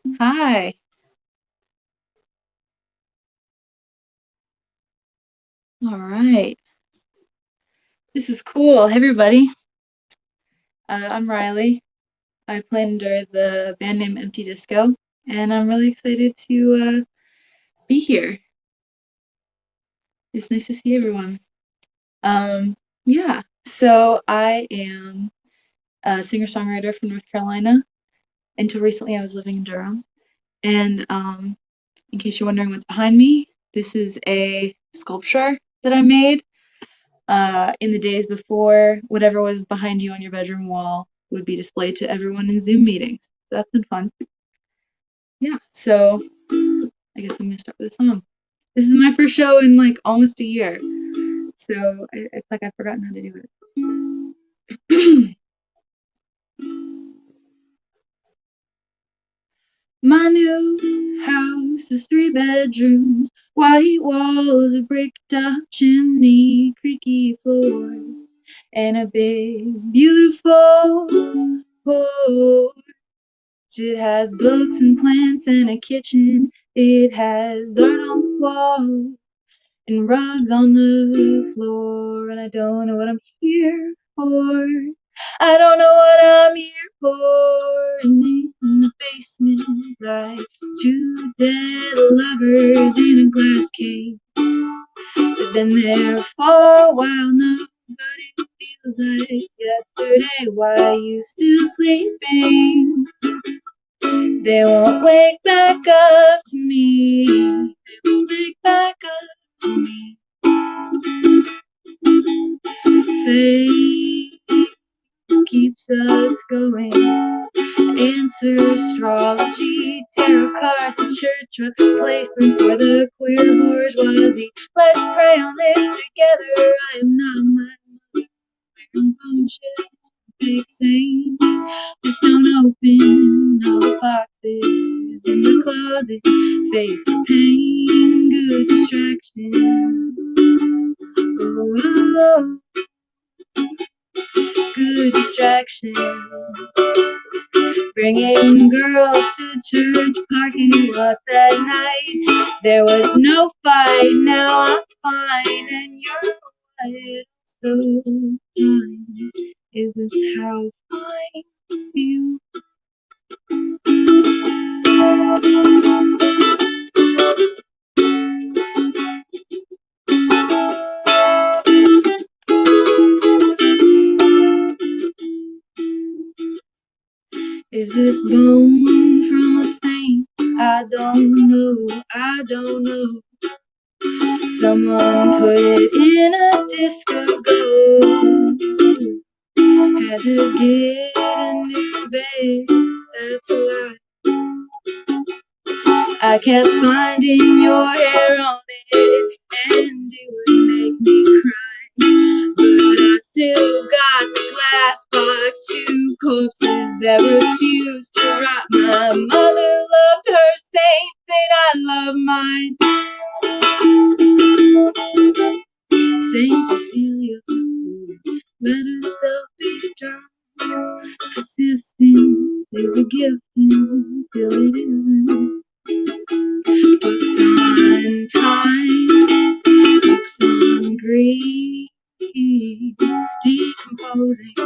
Hi. All right. This is cool. Hey, everybody. I'm Riley. I play under the band name Empty Disco, and I'm really excited to be here. It's nice to see everyone. Yeah. So I am a singer-songwriter from North Carolina. Until recently, I was living in Durham. And in case you're wondering what's behind me, this is a sculpture that I made in the days before whatever was behind you on your bedroom wall would be displayed to everyone in Zoom meetings. So that's been fun. Yeah, so I guess I'm gonna start with a song. This is my first show in like almost a year, so it's like I've forgotten how to do it. My new house is 3 bedrooms, white walls, a bricked up chimney, creaky floor, and a big, beautiful porch. It has books and plants and a kitchen. It has art on the wall and rugs on the floor. And I don't know what I'm here for. I don't know what I'm here for. And in the basement, like two dead lovers in a glass case. They've been there for a while now, but it feels like yesterday. Why are you still sleeping? They won't wake back up to me. They won't wake back up to me. Fate keeps us going. Answer astrology, tarot cards, church replacement for the queer bourgeoisie. Let's pray on this together. I am not my mother. Wearing bone chips, fake saints. Just don't open all the boxes in the closet. Faith for pain, good distraction. Oh, good distraction. Bringing girls to church parking lots at night. There was no fight, now I'm fine, and you're quiet, so fine. Is this how I feel? Is this bone from a saint? I don't know, I don't know. Someone put it in a disco gold. Had to get a new bed, that's a lie. I kept finding your hair on it, and it would make me cry. But I still got the glass box, two corpses that refused to rot. My mother loved her saints, and I love mine. Saint Cecilia let herself be drowned. Persistence is a gift until it isn't. Books on time, books on grief, decomposing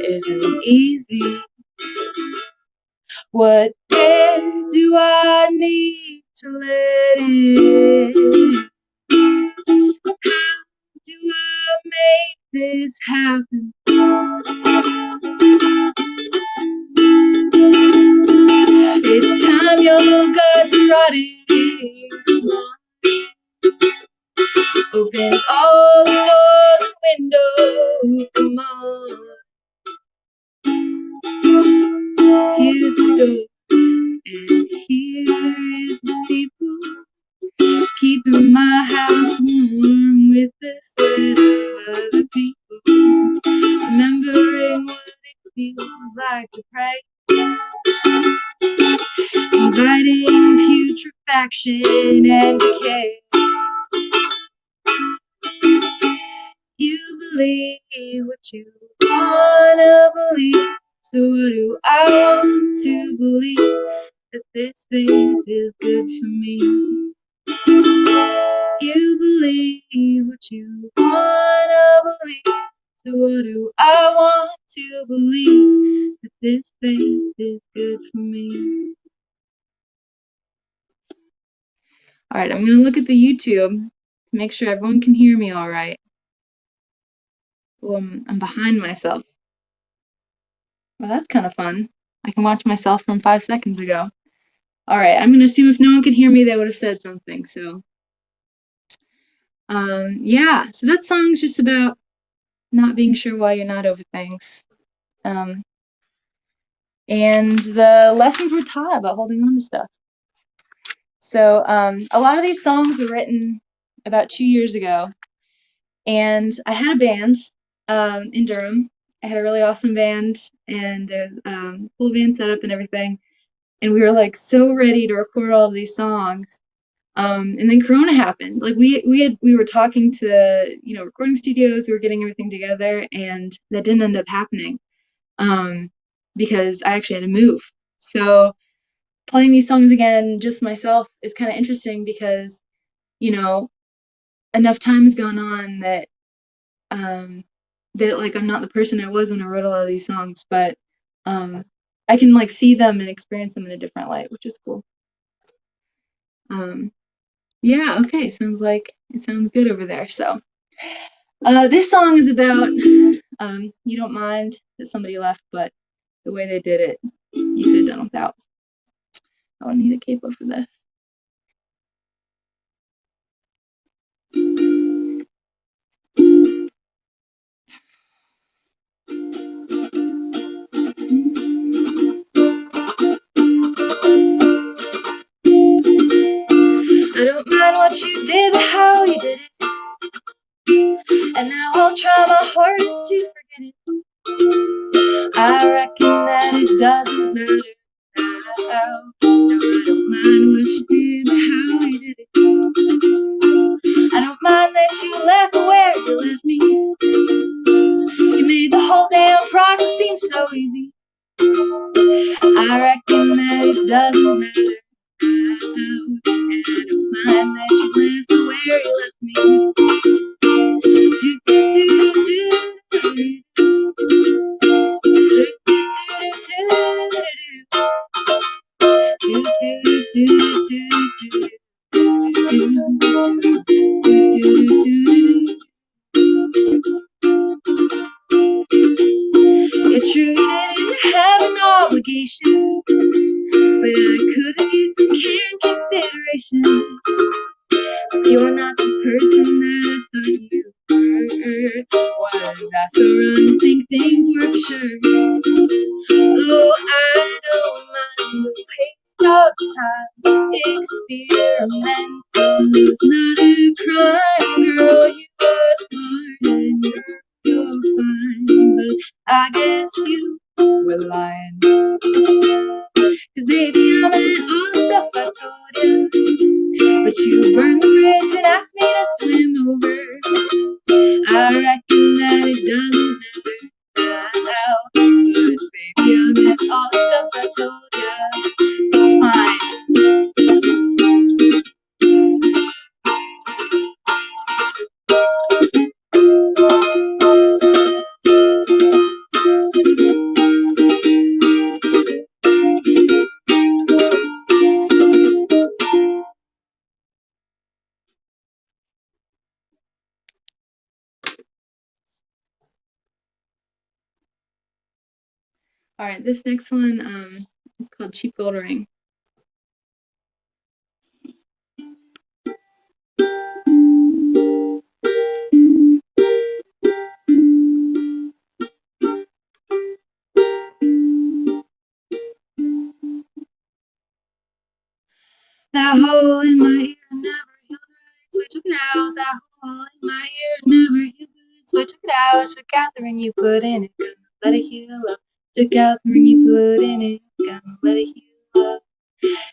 isn't easy. What dare do I need to let in? How do I make this happen? It's time your guts rotted. Open all the doors and windows, come on. Here's the door, and here is the steeple, keeping my house warm with the sweat of other people. Remembering what it feels like to pray, inviting putrefaction and decay. You believe what you wanna believe, So what do I want to believe? That this faith is good for me. You believe what you wanna believe. So what do I want to believe? That this faith is good for me. Alright, I'm gonna look at the YouTube to make sure everyone can hear me alright. Oh, I'm behind myself. Well, that's kind of fun. I can watch myself from 5 seconds ago. Alright, I'm gonna assume if no one could hear me, they would have said something, so. Yeah, so that song's just about not being sure why you're not over things. And the lessons were taught about holding on to stuff. So a lot of these songs were written about 2 years ago, and I had a band in Durham. I had a really awesome band, and there's full band setup and everything, and we were like so ready to record all of these songs. And then Corona happened. Like we were talking to recording studios, we were getting everything together, and that didn't end up happening because I actually had to move. So playing these songs again, just myself, is kind of interesting because enough time has gone on that like I'm not the person I was when I wrote a lot of these songs, but I can like see them and experience them in a different light, which is cool. Yeah, okay, sounds like it sounds good over there. So this song is about you don't mind that somebody left, but the way they did it, you could have done without. I don't need a capo for this. I don't mind what you did, but how you did it. And now I'll try my hardest to forget it. I reckon that it doesn't matter now. No, I don't mind what you did, but how you did it. I don't mind that you left where you left me. You made the whole damn process seem so easy. I reckon that it doesn't matter now. And I don't mind that you left where you left me. It's true you didn't have an obligation, but I could have used some care and consideration. You're not the person that I thought you were. Was I so wrong to think things were for sure? Oh, I don't mind the waste of time. Experimental is not a crime, girl. You are smart and you're fine, but I guess you were lying. 'Cause baby, I meant all the stuff I told you, but you burned the bridge and asked me to swim over. I reckon that it doesn't matter now, but baby, I meant all the stuff I told you. It's fine. Alright, this next one is called Cheap Gold Ring. That hole in my ear never healed right, so I took it out. That hole in my ear never healed good, so I took it out. Took out the ring you put in it, gonna let it heal up. Took out the ring you put in it, gonna let it heal up.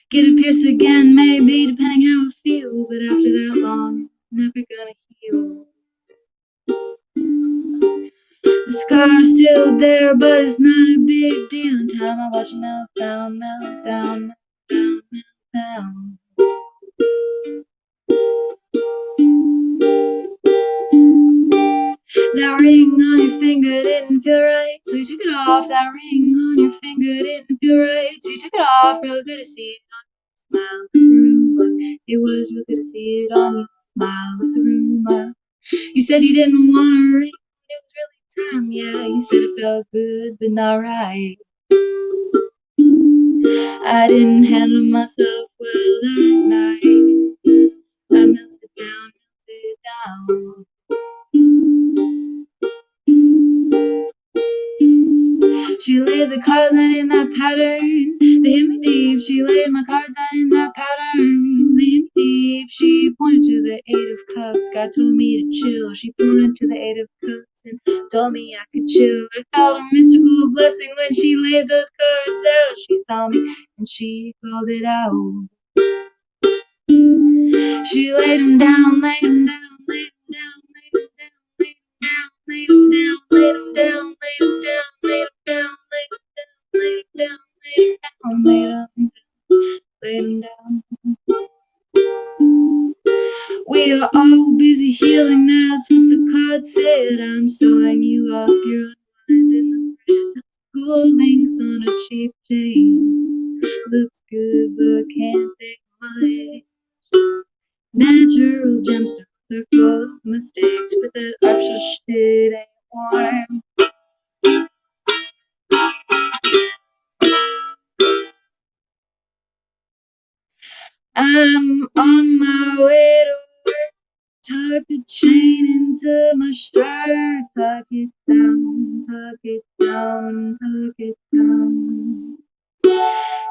Get it pierced again, maybe, depending how I feel, but after that long, it's never gonna heal. The scar's still there, but it's not a big big deal in time. I watch it melt down, melt down, melt down, melt down. That ring on your finger didn't feel right, so you took it off. That ring on your finger didn't feel right, so you took it off. Real good to see it on you. Smile with the room. It was real good to see it on you. Smile with the room. You said you didn't want a ring, but it was really time. Yeah, you said it felt good, but not right. I didn't handle myself well that night. I melted down, melted down. She laid the cards out in that pattern. They hit me deep. She laid my cards out in that pattern. They hit me deep. She pointed to the 8 of cups. God told me to chill. She pointed to the 8 of cups and told me I could chill. I felt a mystical blessing when she laid those cards out. She saw me and she called it out. She laid them down, laid them down, laid them down, laid them down, laid them down, laid them down, laid them down, laid them down, laid them down, laid them down, laid them down, laid them down, laid them down. We are all busy healing, that's what the card said. I'm sewing you up, you're unwinding the thread. Gold links on a cheap chain. Looks good, but can't take my natural gemstones are full of mistakes, but that artsy shit ain't warm. I'm on my way to work. Tuck the chain into my shirt. Tuck it down, tuck it down, tuck it down.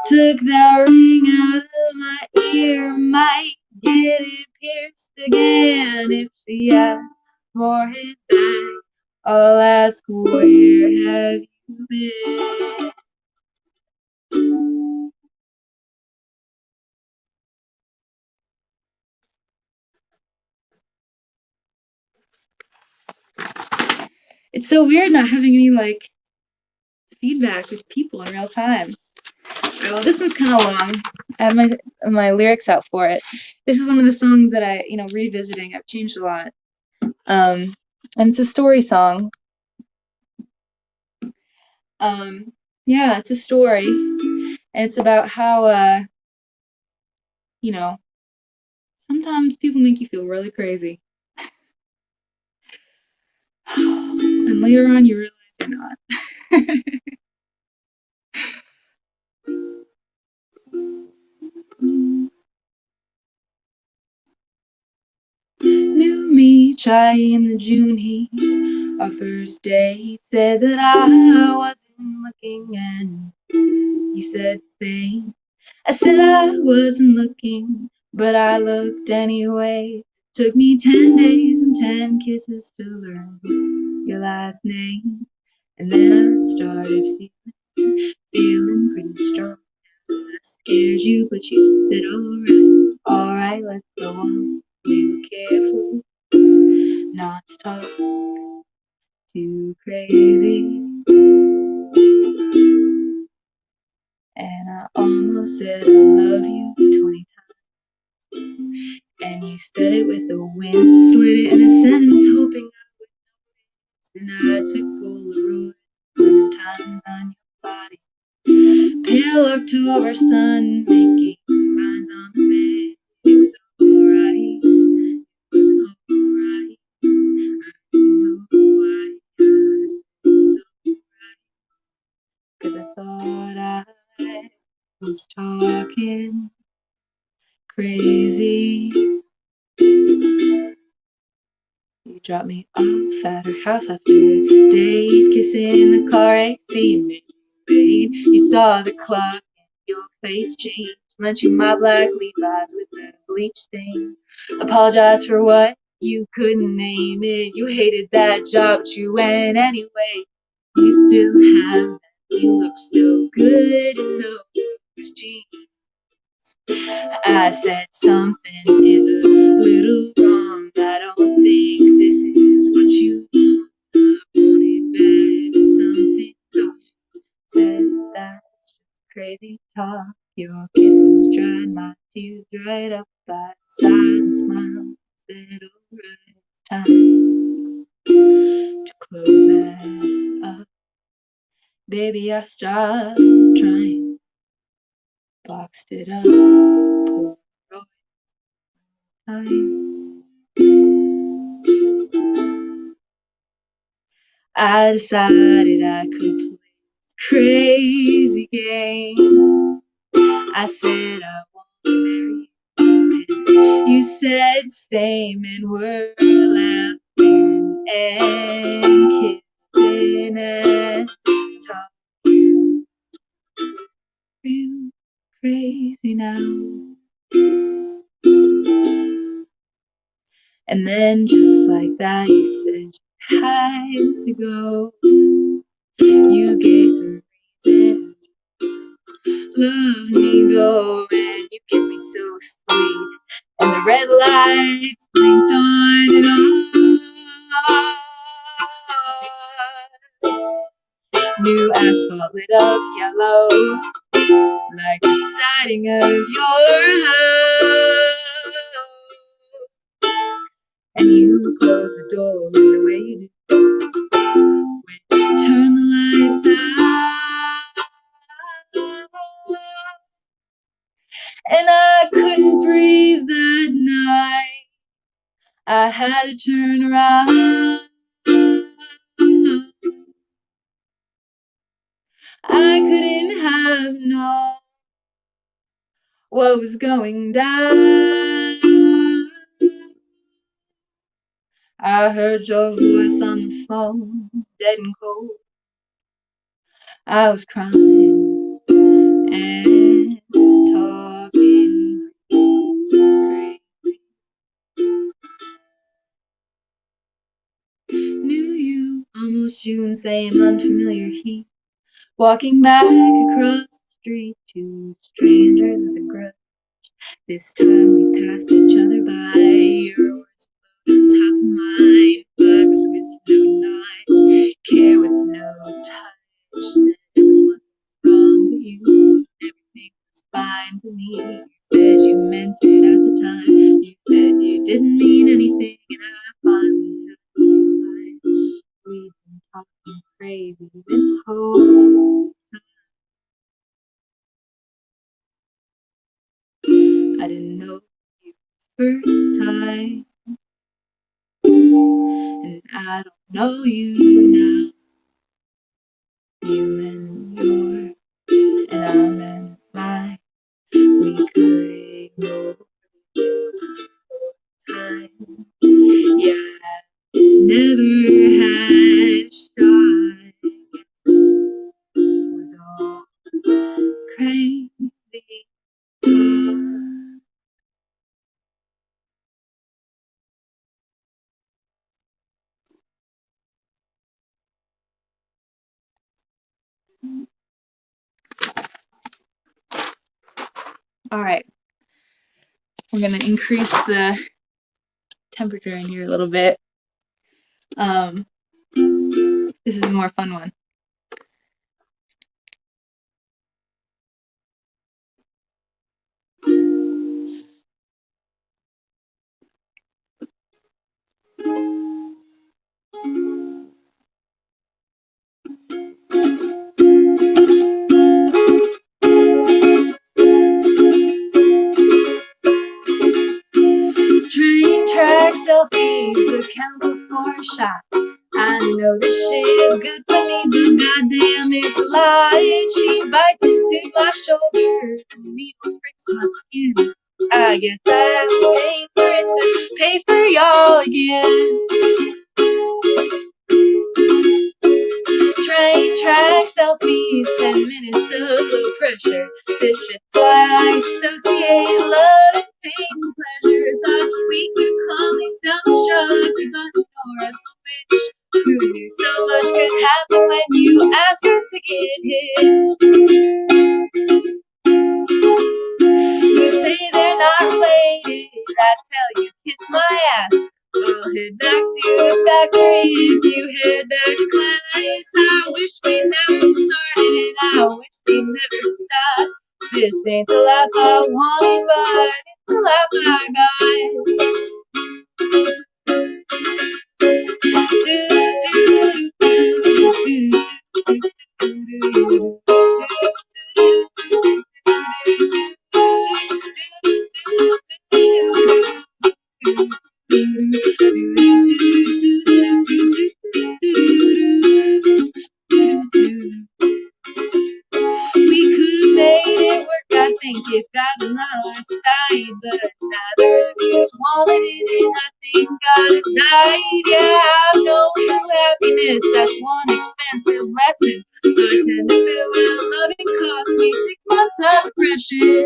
Took that ring out of my ear. Might get it pierced again if she asks for it back. I'll ask, where have you been? It's so weird not having any like feedback with people in real time. Well, this one's kind of long. I have my lyrics out for it. This is one of the songs that I, revisiting. I've changed a lot. And it's a story song. Yeah, it's a story, and it's about how, sometimes people make you feel really crazy, and later on you realize you're not. Knew me trying the June heat. Our first date said that I wasn't looking, and he said same. I said I wasn't looking, but I looked anyway. Took me 10 days and 10 kisses to learn your last name. And then I started feeling pretty strong. I scared you, but you said alright, let's go on. We were careful not to talk too crazy. And I almost said I love you 20 times. And you said it with the wind, slid it in a sentence, hoping I would notice. And I took Polaroid, lemon times on your body. Pale October sun, making lines on the bed. It was alright, it wasn't alright. I didn't know why I said it was alright, 'cause I thought I was talking crazy. You dropped me off at her house after a date, kissing the car AC, you made me wait. You saw the clock and your face changed. Lent you my black Levi's with a bleach stain. Apologized for what you couldn't name it. You hated that job, but you went anyway. You still have that. You look so good in those jeans. I said something is a little wrong. I don't think this is what you want. I wanted better, something soft. Said time to close that up. Baby, I stopped trying, boxed it up, Polaroid times. I decided I could play this crazy game. I said I want to marry you. You said same, and we're laughing and kissing and talking real crazy now. And then just like that, you said you had to go. You gave some reason to love me, go, and you kissed me so sweet. And the red lights blinked on and on. New asphalt lit up yellow, like the siding of your house. And you closed the door in the way you do when you turn the lights out. And I couldn't breathe that night. I had to turn around. I couldn't have known what was going down. I heard your voice on the phone, dead and cold. I was crying and talking crazy. Knew you, almost June, same unfamiliar heat. Walking back across the street to strangers with a grudge. This time we passed each other by. Your words float on top of mine. Fibers with no knot, care with no touch. Said everyone was wrong but you. Everything was fine for me. You said you meant it at the time. You said you didn't mean anything, and I finally had to realize we'd been talking crazy this whole time. I didn't know you first time, and I don't know you now. You meant yours, and I meant mine. We could ignore the time. Yeah, I never had a shot. It was all crazy talk. All right, we're gonna increase the temperature in here a little bit. This is a more fun one. Train track selfies account for a shot. I know this shit is good for me, but goddamn it's a lie. She bites into my shoulder, the needle pricks my skin. I guess I have to pay for it to pay for y'all again. Train track selfies, 10 minutes of low pressure. This shit's why I associate love and pain and pleasure. Thought we could call these self-destruct, but ignore a switch. Who knew so much could happen when you ask her to get hitched? You say they're not related, I tell you kiss my ass. I'll head back to the factory if you head back to class. I wish we never started, I wish we never stopped. This ain't the life I wanted, but it's the life I got. think God has died. Yeah, I've known true happiness, that's one expensive lesson. I tend to feel well, loving cost me 6 months of depression.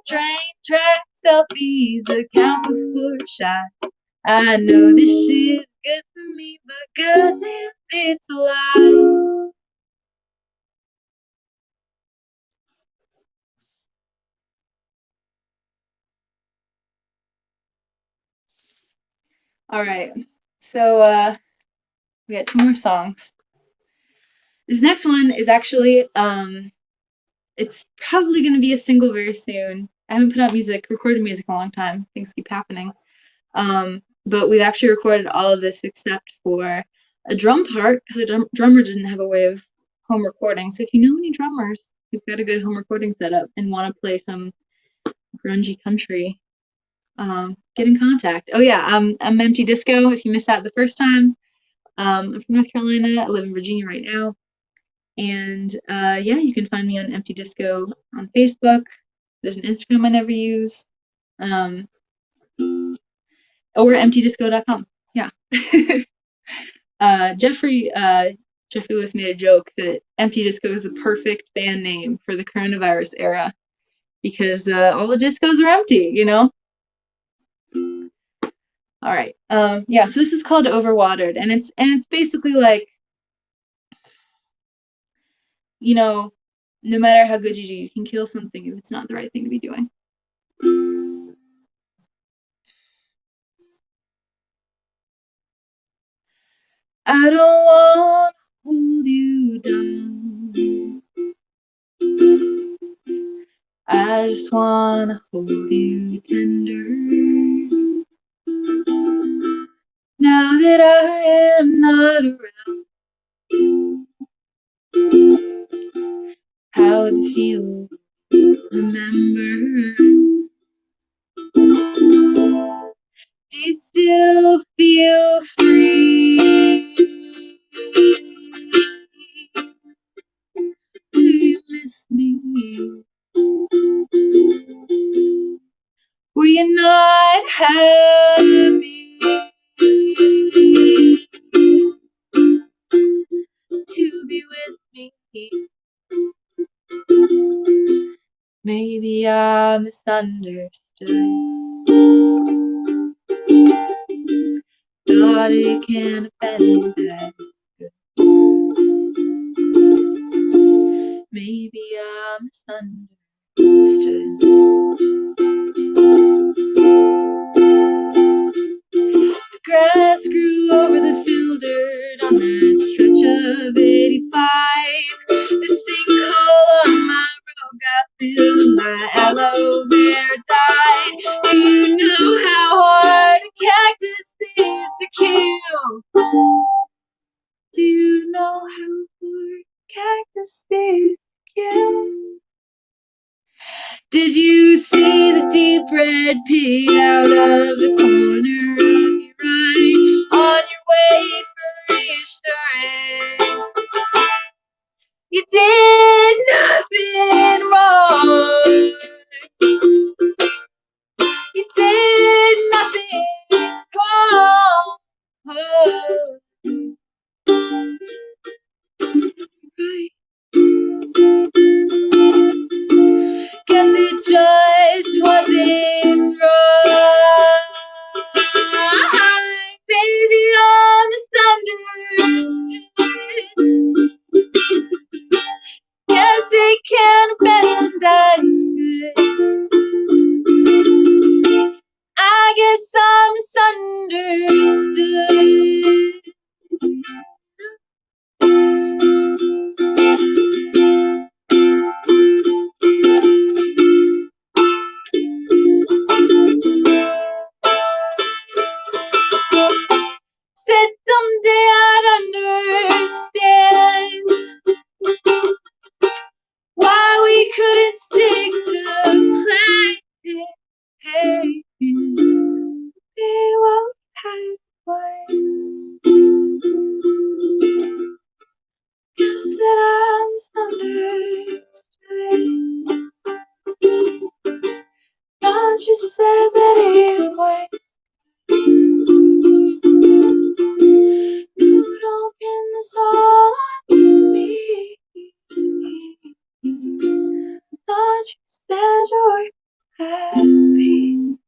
Train, track, selfies, account before shot. I know this shit's good for me, but goddamn, it's a lie. All right, so we got 2 more songs. This next one is actually it's probably gonna be a single very soon. I haven't put out recorded music in a long time. Things keep happening. But we've actually recorded all of this except for a drum part because our drummer didn't have a way of home recording. So if you know any drummers who've got a good home recording setup and want to play some grungy country, get in contact. Oh yeah, I'm Empty Disco. If you missed that the first time, I'm from North Carolina. I live in Virginia right now. And yeah, you can find me on Empty Disco on Facebook. There's an Instagram I never use. Or emptydisco.com. Yeah. Jeffrey Lewis made a joke that Empty Disco is the perfect band name for the coronavirus era because all the discos are empty, you know? All right. Yeah, so this is called Overwatered, and it's basically like, you know, no matter how good you do, you can kill something if it's not the right thing to be doing. I don't want to hold you down. I just want to hold you tender. Now that I am not around, how does it feel? Remember, do you still feel free? Do you miss me? Were you not happy to be with me? Maybe I misunderstood. Thought it can't have been that good. Maybe I misunderstood. The grass grew over the field dirt on that stretch of 85. The sinkhole on my road got filled, my aloe vera died. Do you know how hard a cactus is to kill? Do you know how hard cactus is to kill? Did you see the deep red pig out of the corner of your eye on your way for reassurance? You did nothing wrong. You did nothing wrong. Oh. Right. Guess it just wasn't right. Baby, I misunderstood. Guess it can't have been that good. once you said that it was. You don't pin this all on me. Thought you said you're happy.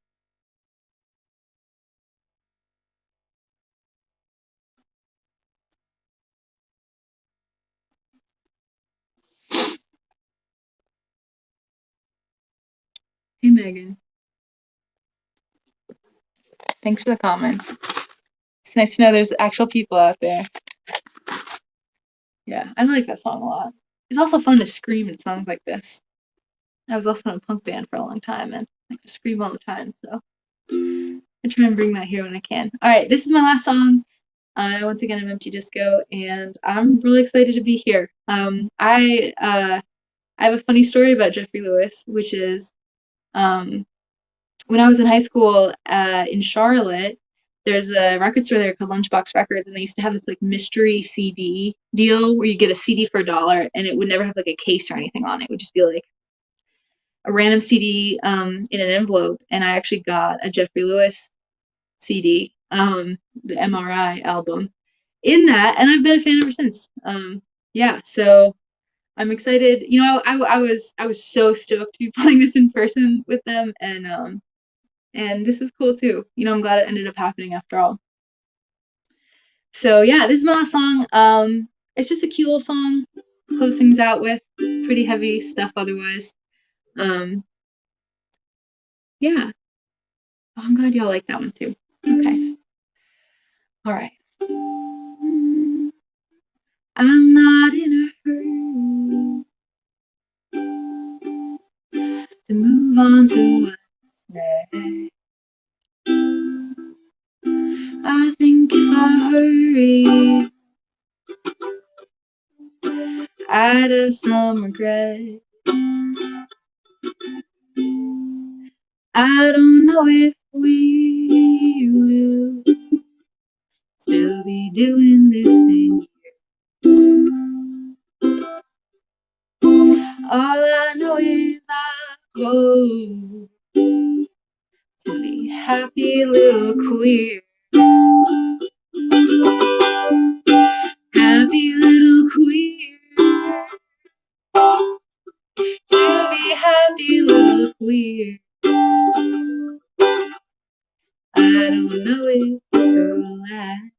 Hey Megan. Thanks for the comments. It's nice to know there's actual people out there. Yeah, I like that song a lot. It's also fun to scream in songs like this. I was also in a punk band for a long time and I like to scream all the time, so I try and bring that here when I can. Alright, this is my last song. Once again, I'm Empty Disco, and I'm really excited to be here. I have a funny story about Jeffrey Lewis, which is when I was in high school in Charlotte, there's a record store there called Lunchbox Records, and they used to have this like mystery CD deal where you get a CD for $1, and it would never have like a case or anything on it. It would just be like a random CD in an envelope, and I actually got a Jeffrey Lewis CD, the MRI album, in that, and I've been a fan ever since. Yeah, so I'm excited. You know, I was so stoked to be playing this in person with them, and this is cool too. You know, I'm glad it ended up happening after all. So yeah, this is my last song. It's just a cute little song. Close things out with pretty heavy stuff otherwise. Yeah. Oh, I'm glad y'all like that one too. Okay. All right. I'm not in a hurry to move on to what's next. I think if I hurry, I'd have some regrets. I don't know if we will still be doing this in here. All I know is I hope to be happy little queers. Happy little queers. To be happy little queers. I don't know if this will last.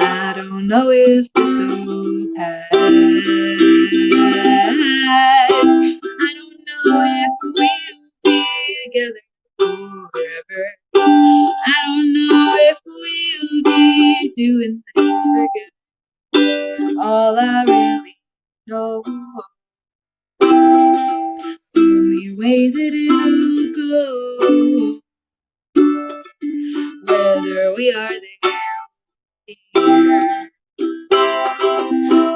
I don't know if this will pass. I don't know if we'll be together forever. I don't know if we'll be doing this for good. All I really know, only way that it'll go, whether we are there or here.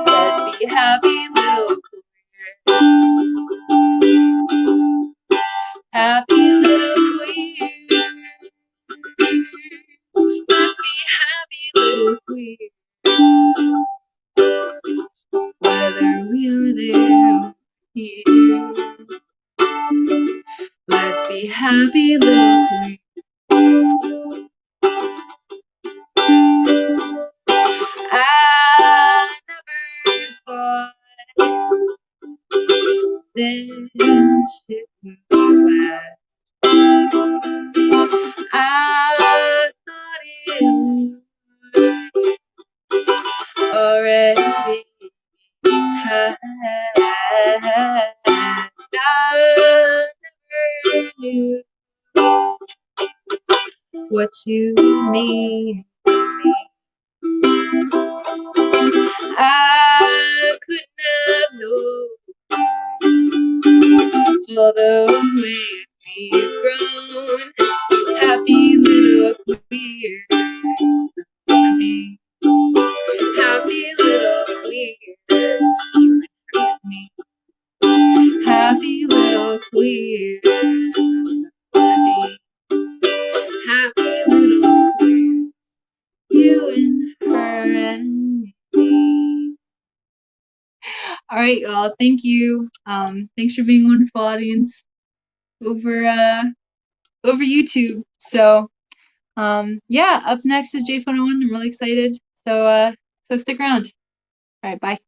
Let's be happy little queers. Happy little queers. Let's be happy little queers. Whether we are there or here. Let's be happy little queers. I never thought this shit would last. I thought it would already passed. I never knew what you mean to me. I couldn't have known all the ways we've grown. Happy little queers. Happy little queers. You and me. Happy little queers. Happy little queers. You and her and me. All right, y'all. Thank you. Thanks for being a wonderful audience. over over YouTube. So yeah, up next is jphono1. I'm really excited. So stick around. All right, bye.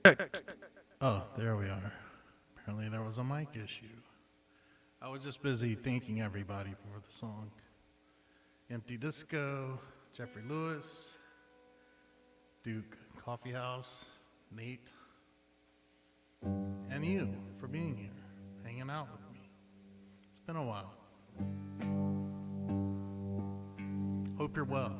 Check. Oh, there we are. Apparently there was a mic issue. I was just busy thanking everybody for the song. Empty Disco, Jeffrey Lewis, Duke Coffee House, Nate, and you for being here, hanging out with me. It's been a while. Hope you're well.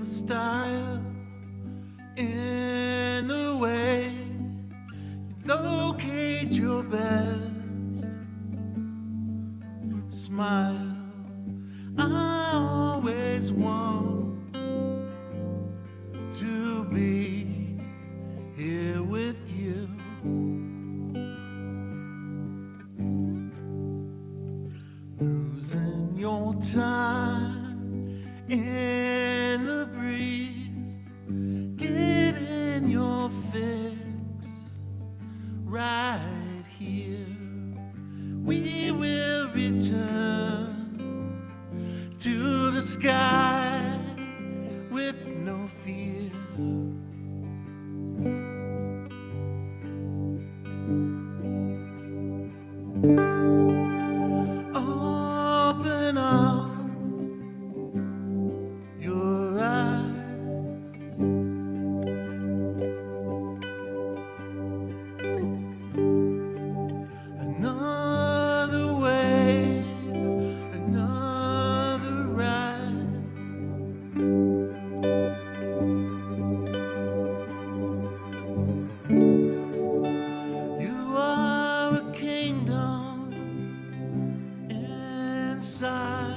Style in the way you locate your best smile. I always want to be here with you. Losing your time in the breeze, getting your fix right here. We will return to the sky with no fear. Open up your eyes. Another wave, another ride. You are a kingdom inside.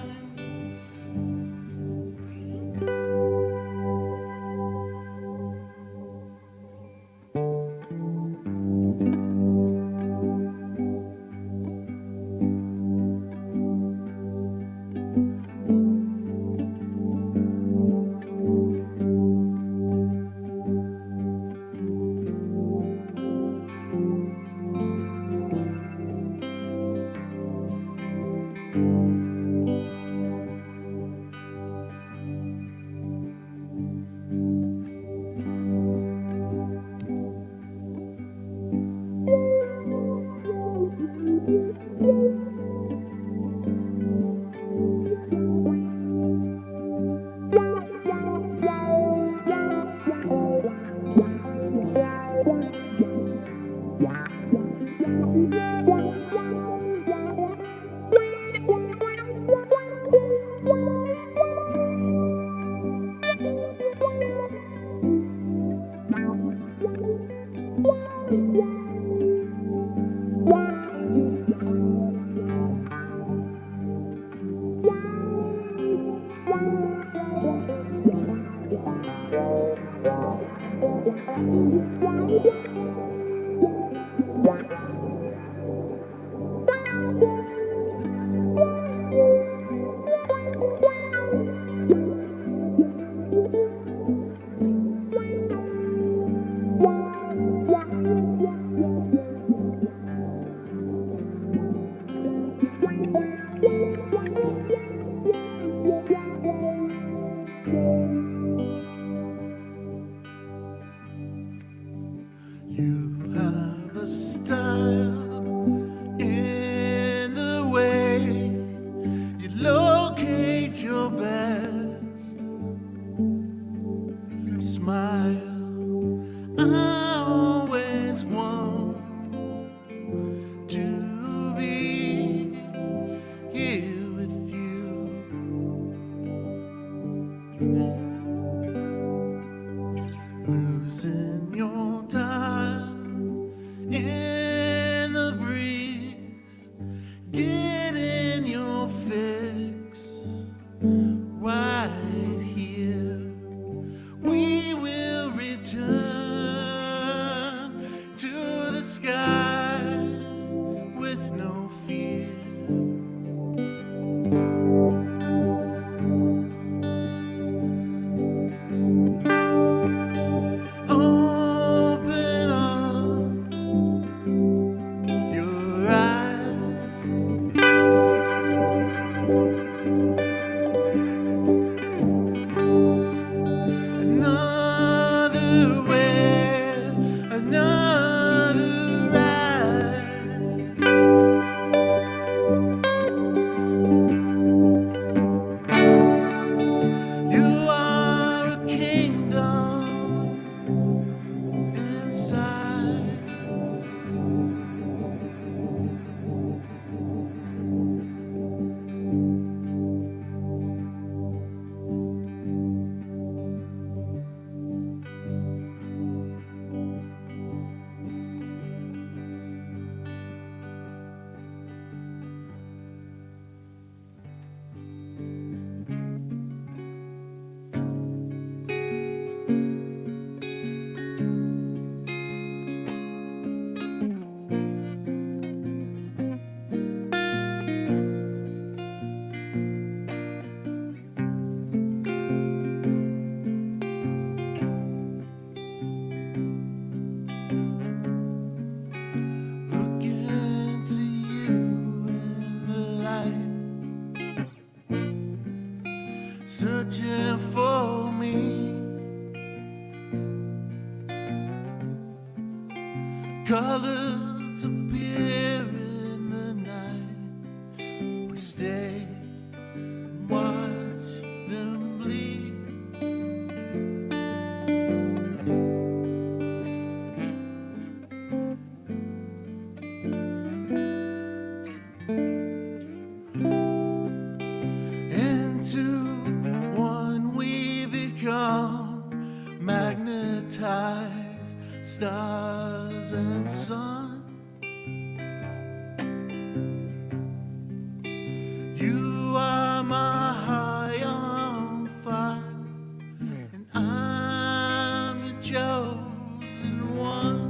You have a style in the way you locate your best smile. I always want to be here with you. Losing your time in the breeze, getting your fill Another wave, another ride. You are a kingdom inside. Look into you in the light, searching for me. Colors appear in the night. We stay and watch them bleed. Into one we become, magnetized stars and sun. You are my high on fire, and I'm your chosen one.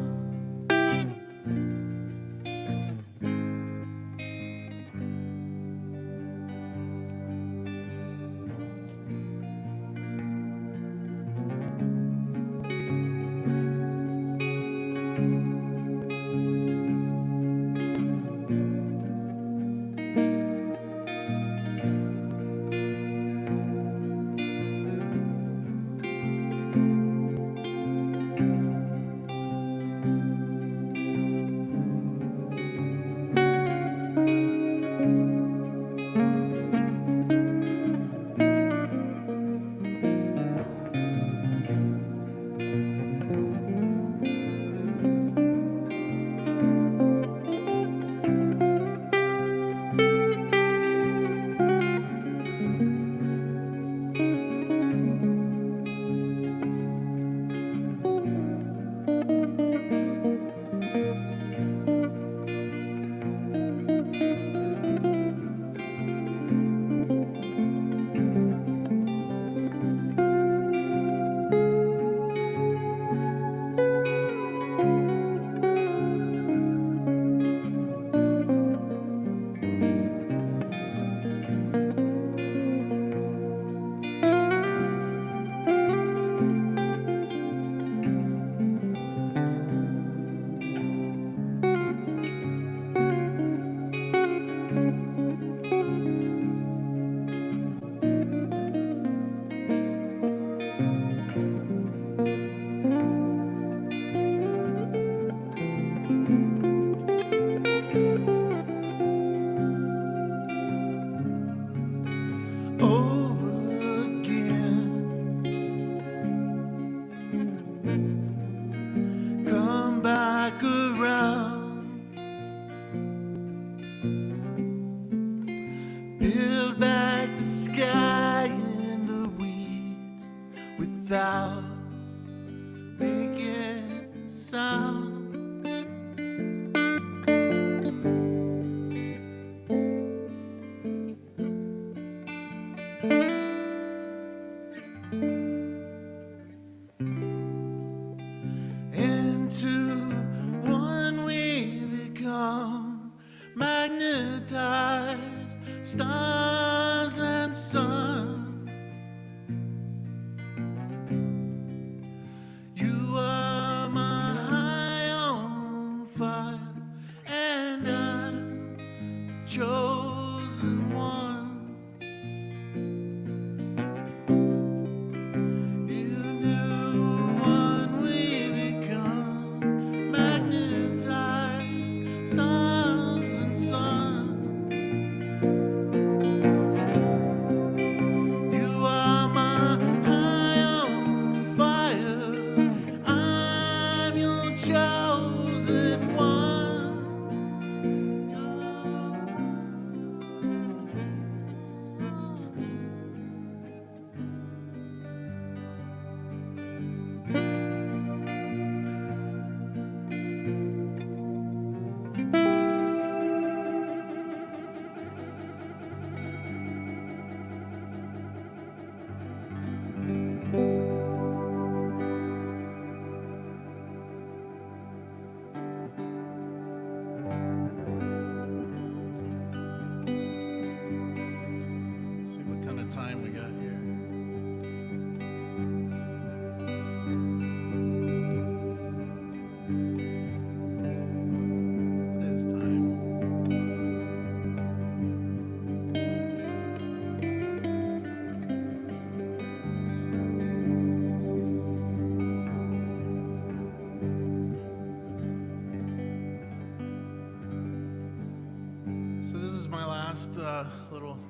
Over again, come back around, build back the sky in the weeds without making a sound. Into one we become, magnetized stars and sun. You are my high on fire, and I'm the chosen one.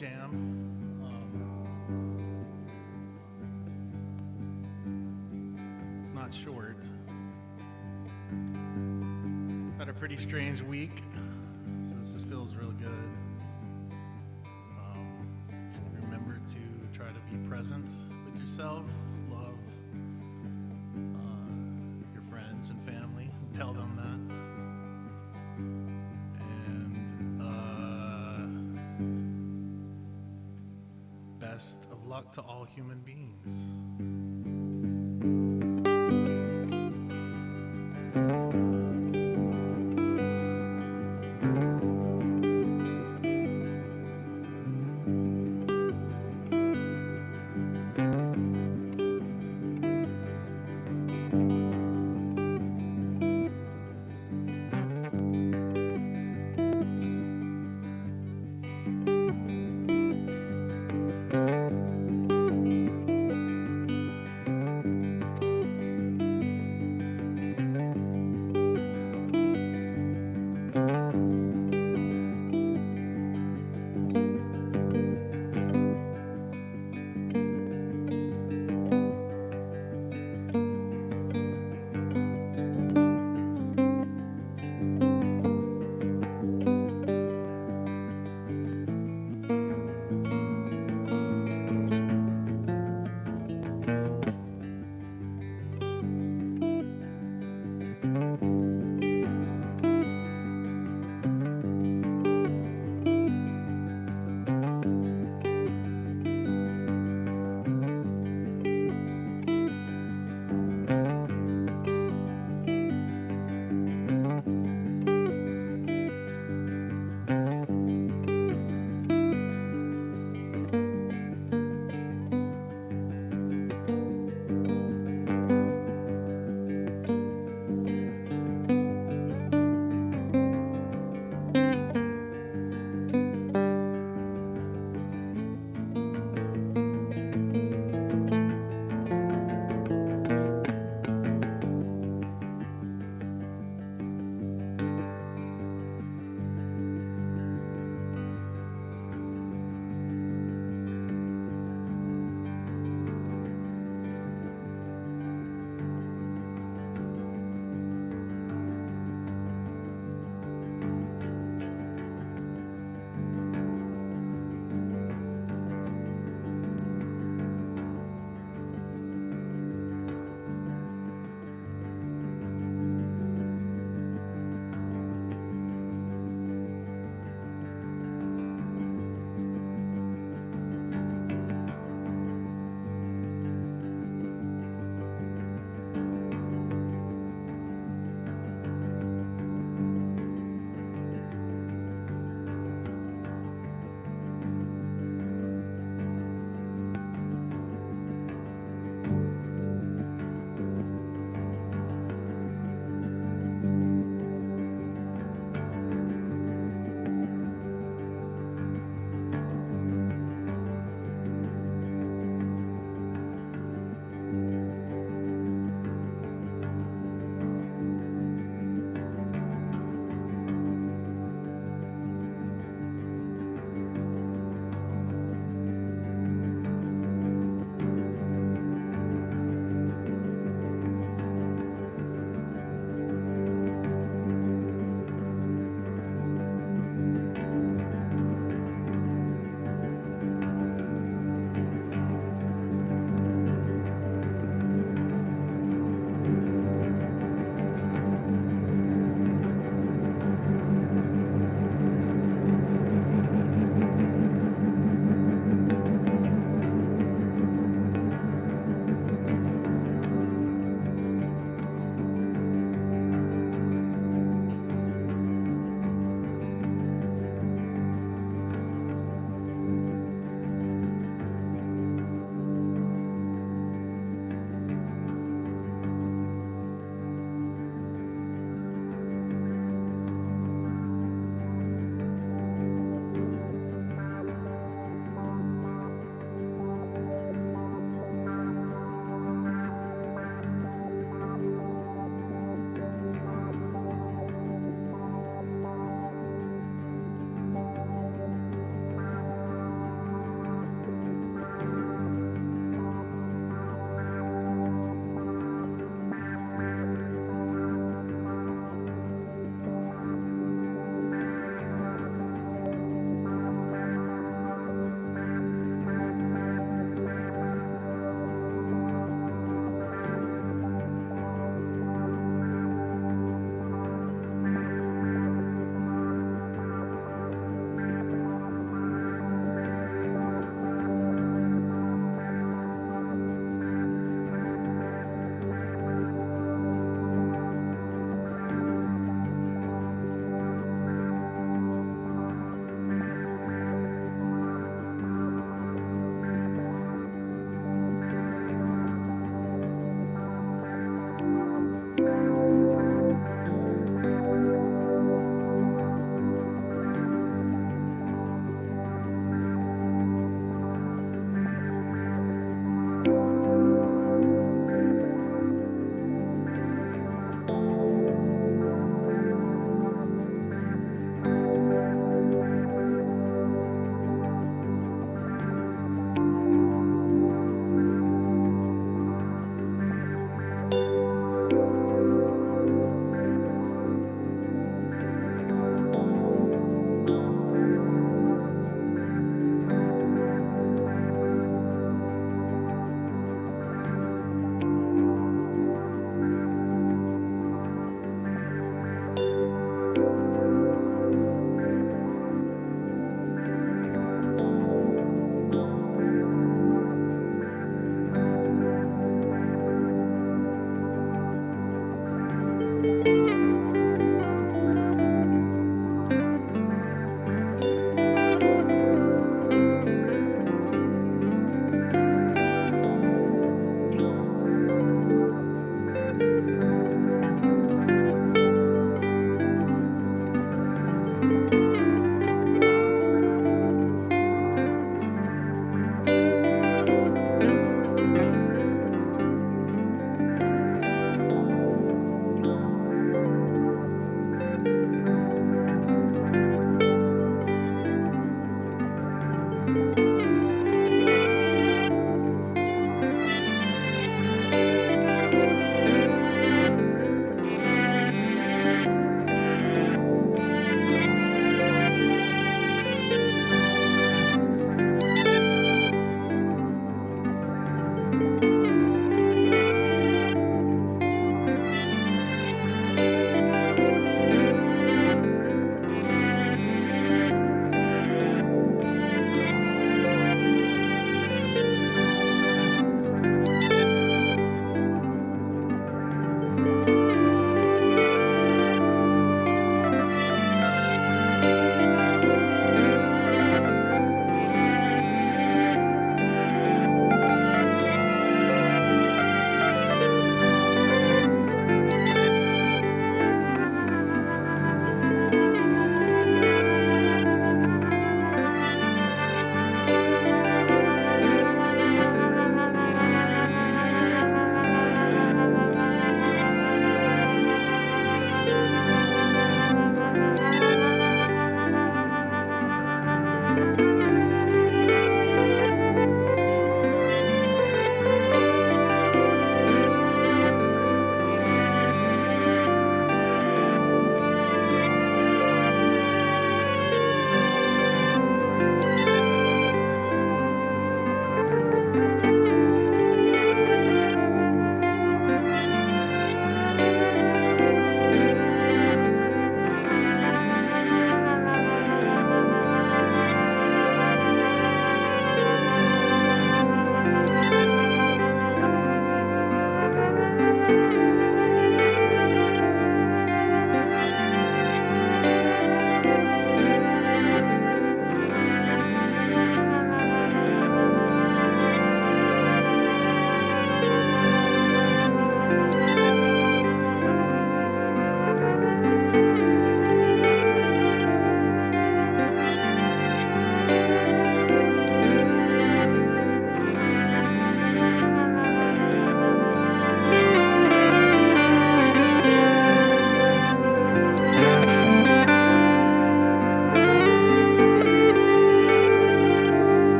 jam. It's not short. Had a pretty strange week, so this just feels real good. Remember to try to be present with yourself, love your friends and family, tell them that. Best of luck to all human beings.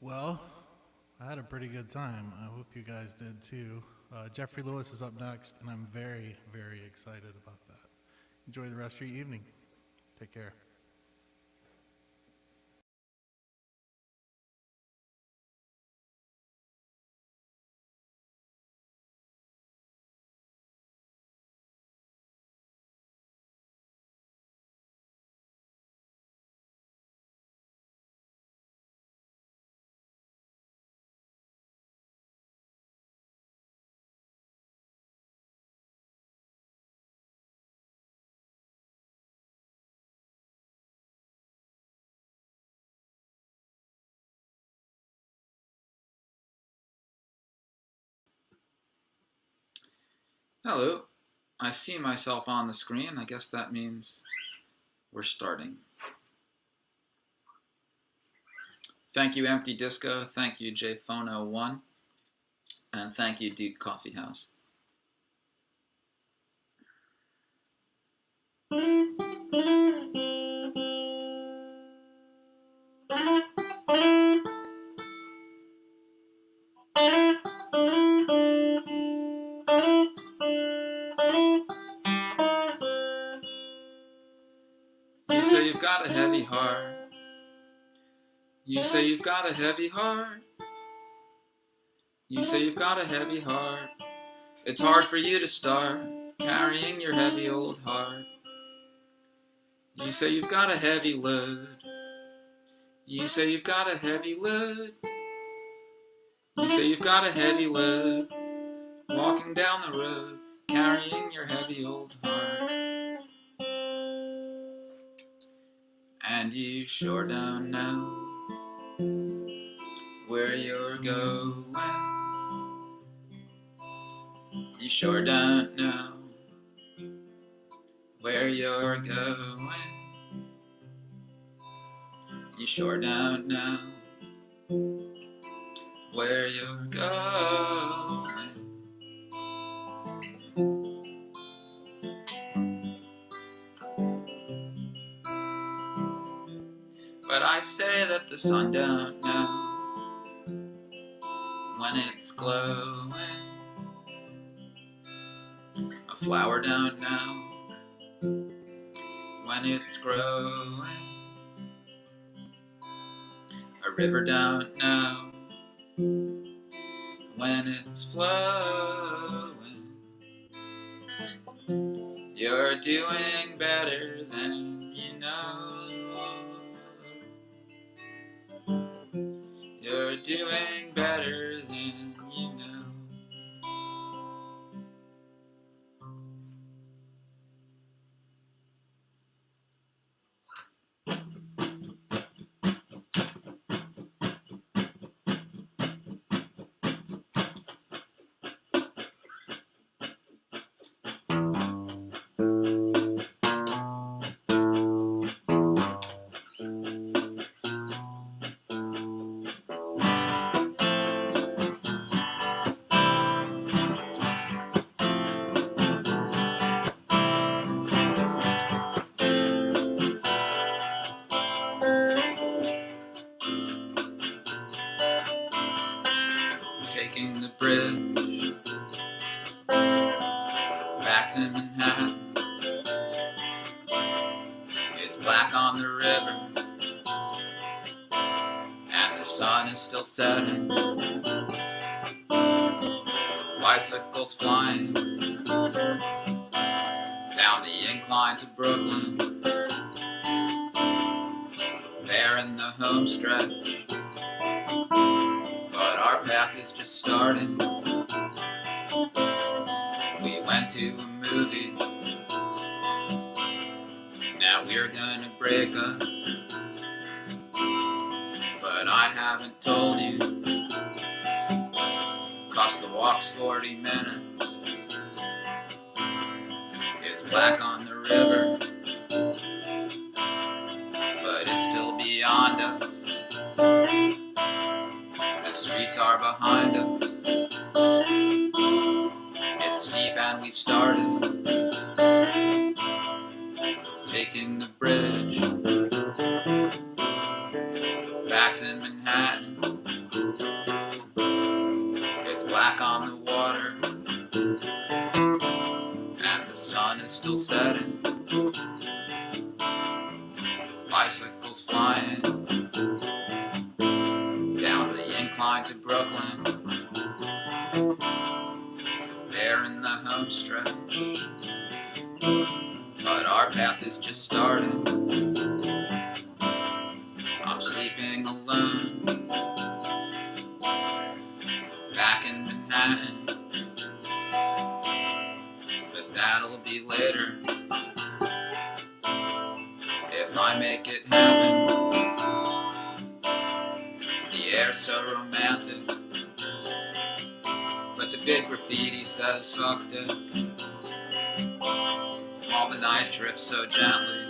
Well, I had a pretty good time. I hope you guys did too. Jeffrey Lewis is up next, and I'm very, very excited about that. Enjoy the rest of your evening. Take care. Hello, I see myself on the screen. I guess that means we're starting. Thank you, Empty Disco. Thank you, jphono1. And thank you, Deep Coffee House. You say you've got a heavy heart. You say you've got a heavy heart. You say you've got a heavy heart. It's hard for you to start carrying your heavy old heart. You say you've got a heavy load. You say you've got a heavy load. You say you've got a heavy load. Walking down the road, carrying your heavy old heart. And you sure don't know where you're going. You sure don't know where you're going. You sure don't know where you're going. But I say that the sun don't know when it's glowing. A flower don't know when it's growing. A river don't know when it's flowing. You're doing better than you know. You're doing better than you know. Taking the bridge back to Manhattan. It's black on the river and the sun is still setting. Bicycles flying down the incline to Brooklyn. There in the home stretch, but our path is just starting. We went to a movie, now we're gonna break up. But I haven't told you, cost the walk's 40 minutes. It's black on the river, but it's still beyond us. The streets are behind us. It's steep and we've started taking the bridge back to Manhattan. sun is still setting. Bicycles flying down the incline to Brooklyn. They're in the home stretch, but our path is just starting. I'm sleeping alone back in Manhattan, but that'll be later if I make it happen. The air's so romantic, but the big graffiti says suck dick. While the night drifts so gently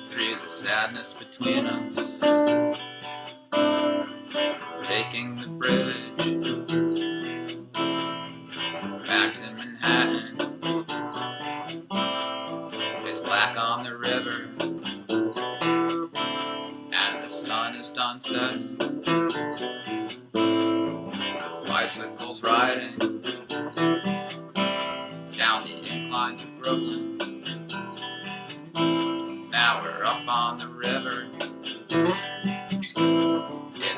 through the sadness between us, taking the bridge back to Manhattan. It's black on the river and the sun is done setting. Bicycles riding down the incline to Brooklyn. Now we're up on the river in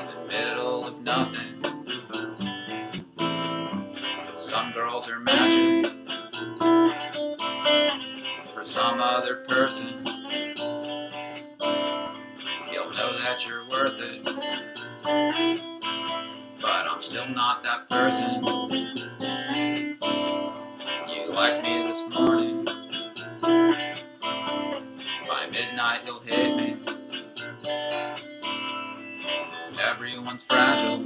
the middle of nothing. Some girls are magic for some other person. You'll know that you're worth it, but I'm still not that person. You liked me this morning. By midnight you'll hate me. Everyone's fragile.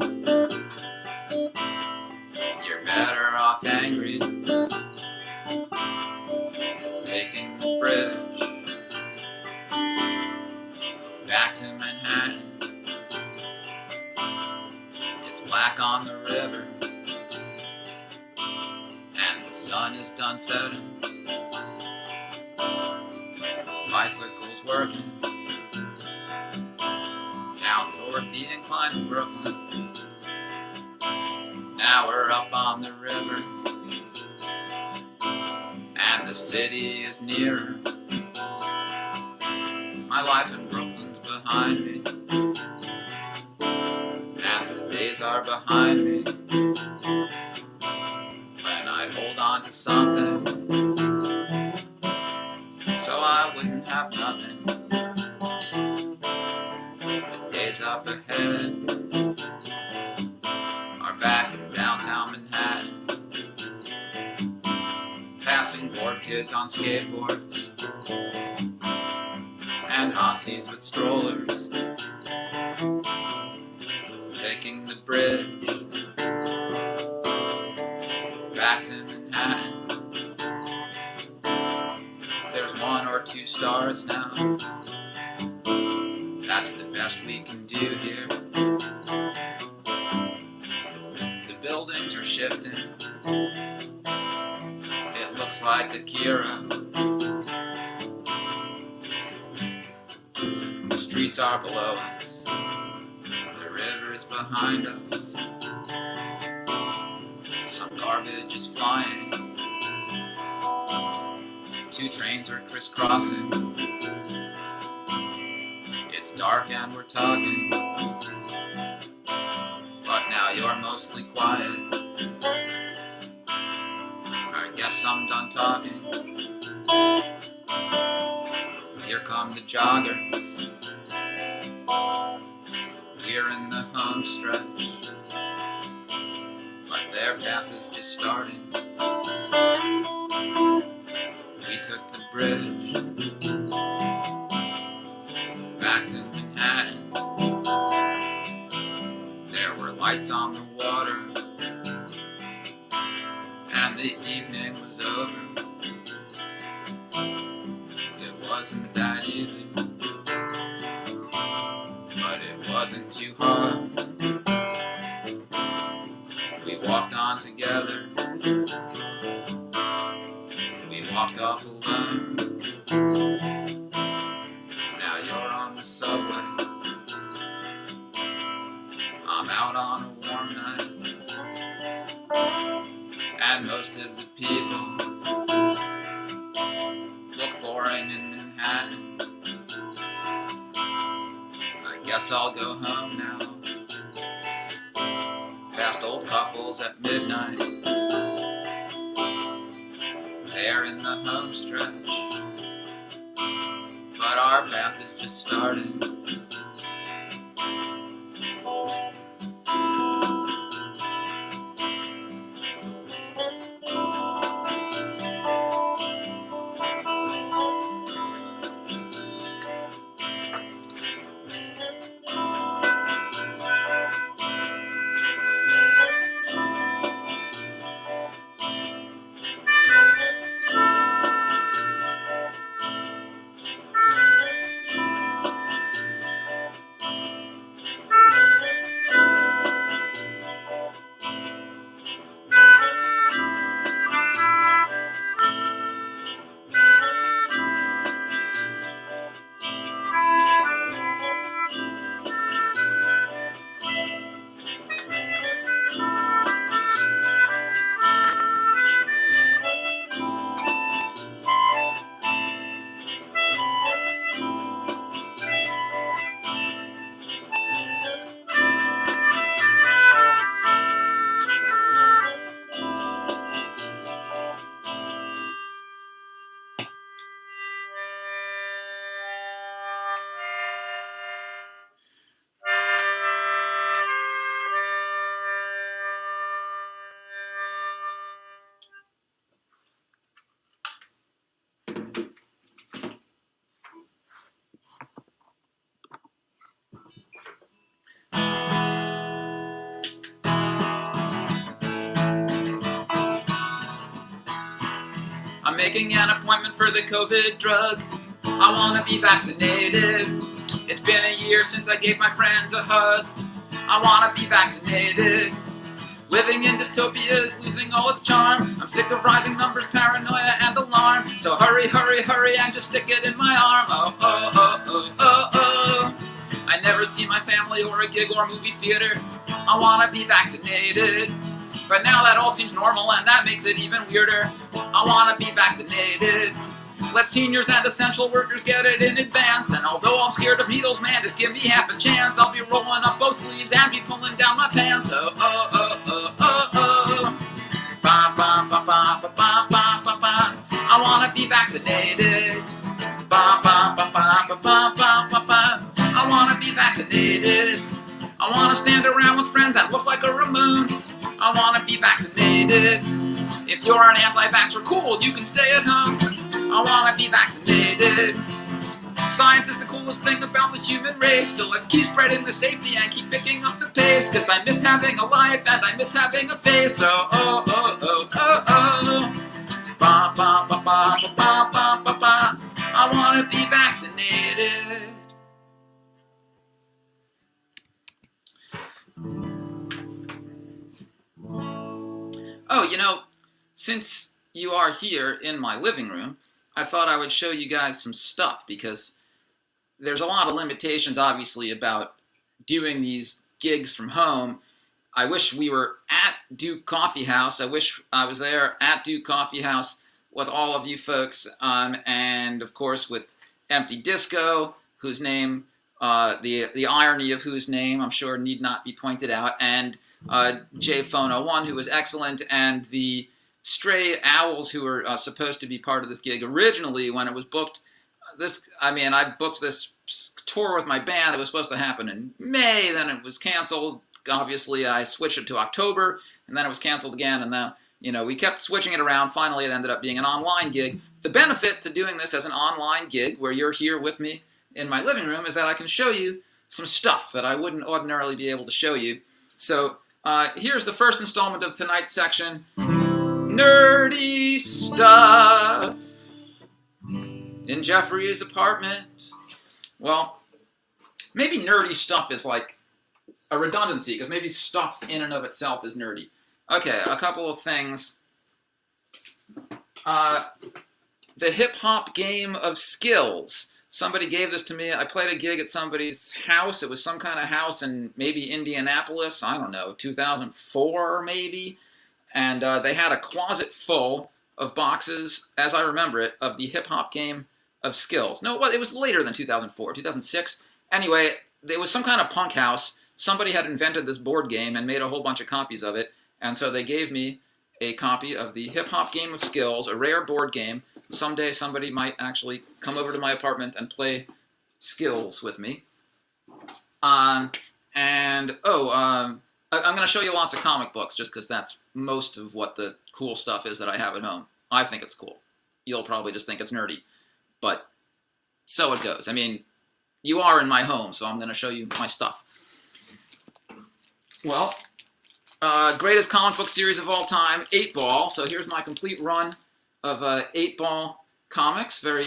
You're better off angry. Taking the bridge back to Manhattan. It's black on the river and the sun is done setting. Bicycles working down toward the incline to Brooklyn. Now we're up on the river and the city is nearer. My life in Brooklyn's behind me and the days are behind me. When I'd hold on to something so I wouldn't have nothing. The days up ahead are back in downtown Manhattan, passing bored kids on skateboards and hot seats with strollers, taking the bridge back to Manhattan. There's 1 or 2 stars now. That's the best we can do here. The buildings are shifting. It looks like Akira. The streets are below us. The river is behind us. Some garbage is flying. 2 trains are crisscrossing. It's dark and we're talking, but now you're mostly quiet. I guess I'm done talking. Here come the joggers. We're in the home stretch, but their path is just starting. We took the bridge back to Manhattan. There were lights on the water, and the evening was over. It wasn't that easy, but it wasn't too hard. We walked on together. We walked off alone. Now you're on the subway. I'm out on a warm night. And most of the people boring in Manhattan. I guess I'll go home now. Past old couples at midnight. They're in the home stretch. But our path is just starting. I'm making an appointment for the COVID drug. I want to be vaccinated. It's been a year since I gave my friends a hug. I want to be vaccinated. Living in dystopia is losing all its charm. I'm sick of rising numbers, paranoia, and alarm. So hurry, hurry, hurry, and just stick it in my arm. Oh, oh, oh, oh, oh, oh. I never see my family or a gig or movie theater. I want to be vaccinated. But now that all seems normal, and that makes it even weirder. I want to be vaccinated. Let seniors and essential workers get it in advance. And although I'm scared of needles, man, just give me half a chance. I'll be rolling up both sleeves and be pulling down my pants. Oh, oh, oh, oh, oh, oh. Ba, ba, ba, ba, ba, ba, ba, ba, ba. I want to be vaccinated. Ba, ba, ba, ba, ba, ba, ba, ba, ba. I want to be vaccinated. I want to stand around with friends and look like a Ramoon. I want to be vaccinated. If you're an anti-vaxxer, cool, you can stay at home. I want to be vaccinated. Science is the coolest thing about the human race, so let's keep spreading the safety and keep picking up the pace. Cause I miss having a life and I miss having a face. Oh, oh, oh, oh, oh, oh. Ba, ba, ba, ba, ba, ba, ba, ba. I want to be vaccinated. Oh, you know, since you are here in my living room, I thought I would show you guys some stuff, because there's a lot of limitations, obviously, about doing these gigs from home. I wish we were at Duke Coffee House. I wish I was there at Duke Coffee House with all of you folks, and of course with Empty Disco, whose name, the irony of whose name I'm sure need not be pointed out, and jphono1, who was excellent, and the Stray Owls, who were supposed to be part of this gig originally when it was booked. I booked this tour with my band. It was supposed to happen in May, then it was canceled. Obviously, I switched it to October, and then it was canceled again, and now, we kept switching it around. Finally, it ended up being an online gig. The benefit to doing this as an online gig, where you're here with me in my living room, is that I can show you some stuff that I wouldn't ordinarily be able to show you. So, here's the first installment of tonight's section. Nerdy stuff in Jeffrey's apartment. Well, maybe nerdy stuff is like a redundancy, because maybe stuff in and of itself is nerdy. Okay, a couple of things. The hip-hop game of skills. Somebody gave this to me. I played a gig at somebody's house. It was some kind of house in maybe Indianapolis, I don't know, 2004 maybe. And they had a closet full of boxes, as I remember it, of the hip-hop game of skills. No, it was later than 2004, 2006. Anyway, it was some kind of punk house. Somebody had invented this board game and made a whole bunch of copies of it, and so they gave me a copy of the hip-hop game of skills, a rare board game. Someday somebody might actually come over to my apartment and play skills with me. I'm going to show you lots of comic books just because that's most of what the cool stuff is that I have at home. I think it's cool. You'll probably just think it's nerdy, but so it goes. I mean, you are in my home, so I'm going to show you my stuff. Well, greatest comic book series of all time, 8-Ball. So here's my complete run of 8-Ball comics. Very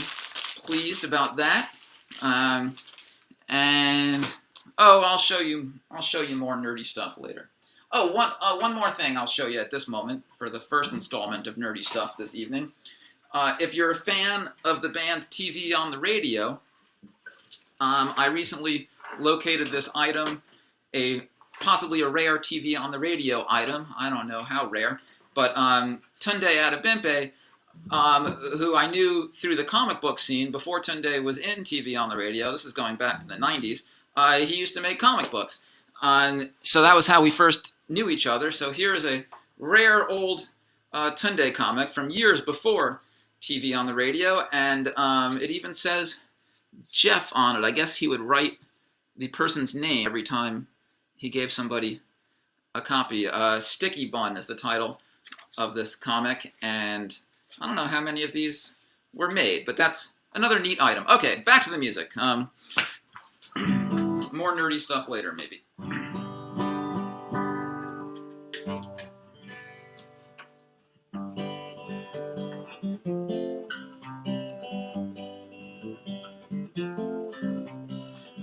pleased about that. I'll show you more nerdy stuff later. Oh, one more thing I'll show you at this moment for the first installment of nerdy stuff this evening. If you're a fan of the band TV on the Radio, I recently located this item, possibly a rare TV on the Radio item. I don't know how rare, but Tunde Adebimpe, who I knew through the comic book scene before Tunde was in TV on the Radio. This is going back to the 90s. He used to make comic books. So that was how we first knew each other. So here's a rare old Tunde comic from years before TV on the Radio, and it even says Jeff on it. I guess he would write the person's name every time he gave somebody a copy. Sticky Bun is the title of this comic, and I don't know how many of these were made, but that's another neat item. Okay, back to the music. More nerdy stuff later, maybe.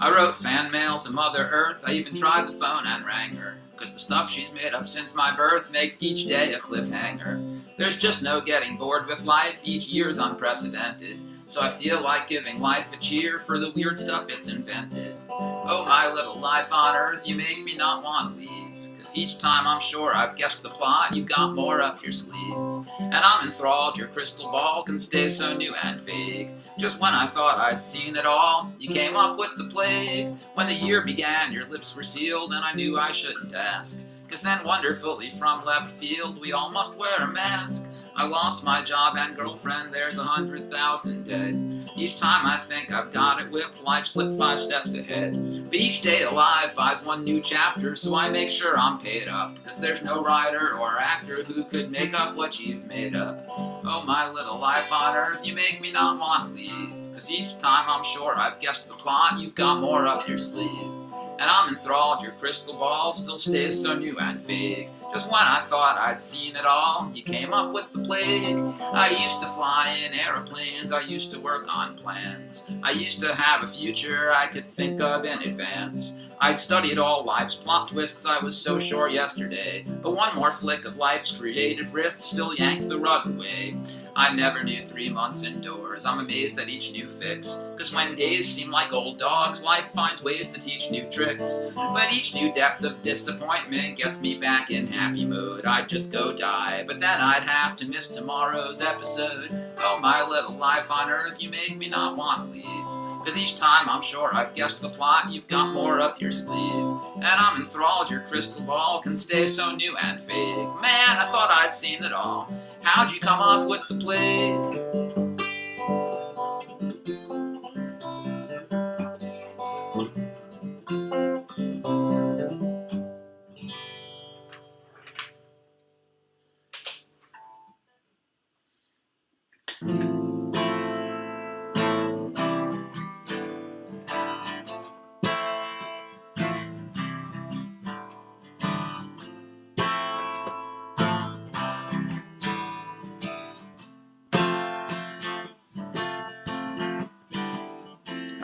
I wrote fan mail to Mother Earth. I even tried the phone and rang her, 'cause the stuff she's made up since my birth makes each day a cliffhanger. There's just no getting bored with life, each year's unprecedented, so I feel like giving life a cheer for the weird stuff it's invented. Oh, my little life on Earth, you make me not want to leave, 'cause each time I'm sure I've guessed the plot, you've got more up your sleeve. And I'm enthralled, your crystal ball can stay so new and vague. Just when I thought I'd seen it all, you came up with the plague. When the year began, your lips were sealed, and I knew I shouldn't ask, 'cause then wonderfully from left field, we all must wear a mask. I lost my job and girlfriend, there's 100,000 dead. Each time I think I've got it whipped, life slipped 5 steps ahead. But each day alive buys one new chapter, so I make sure I'm paid up, 'cause there's no writer or actor who could make up what you've made up. Oh, my little life on Earth, you make me not want to leave, 'cause each time I'm sure I've guessed the plot, you've got more up your sleeve. And I'm enthralled, your crystal ball still stays so new and vague. Just when I thought I'd seen it all, you came up with the plague. I used to fly in aeroplanes, I used to work on plans. I used to have a future I could think of in advance. I'd studied all life's plot twists, I was so sure yesterday. But one more flick of life's creative wrists still yanked the rug away. I never knew 3 months indoors, I'm amazed at each new fix. 'Cause when days seem like old dogs, life finds ways to teach new tricks. But each new depth of disappointment gets me back in happy mode. I'd just go die, but then I'd have to miss tomorrow's episode. Oh, my little life on Earth, you make me not want to leave. 'Cause each time I'm sure I've guessed the plot, you've got more up your sleeve. And I'm enthralled, your crystal ball can stay so new and vague. Man, I thought I'd seen it all. How'd you come up with the plague?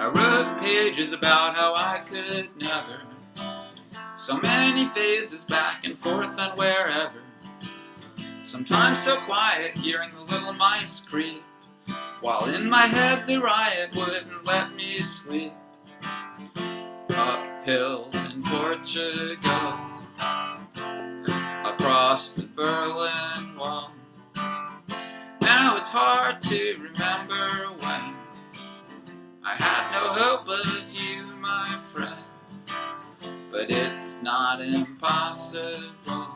I wrote pages about how I could never. So many phases back and forth and wherever. Sometimes so quiet, hearing the little mice creep, while in my head the riot wouldn't let me sleep. Up hills in Portugal, across the Berlin Wall. Now it's hard to remember when I had no hope of you, my friend, but it's not impossible.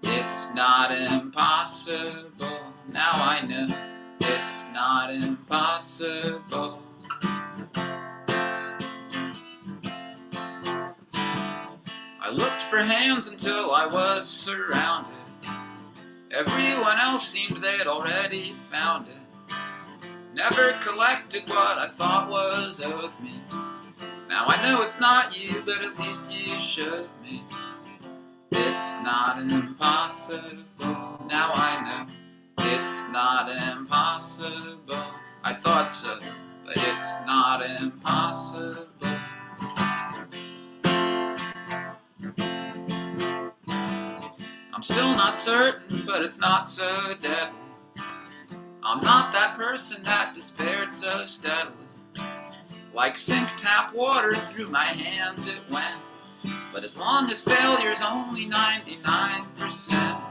It's not impossible. Now I know it's not impossible. I looked for hands until I was surrounded. Everyone else seemed they'd already found it. Never collected what I thought was owed me. Now I know it's not you, but at least you showed me. It's not impossible. Now I know it's not impossible. I thought so, but it's not impossible. I'm still not certain, but it's not so deadly. I'm not that person that despaired so steadily. Like sink tap water through my hands it went. But as long as failure's only 99%,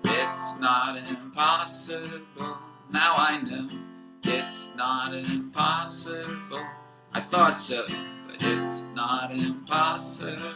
it's not impossible. Now I know it's not impossible. I thought so, but it's not impossible.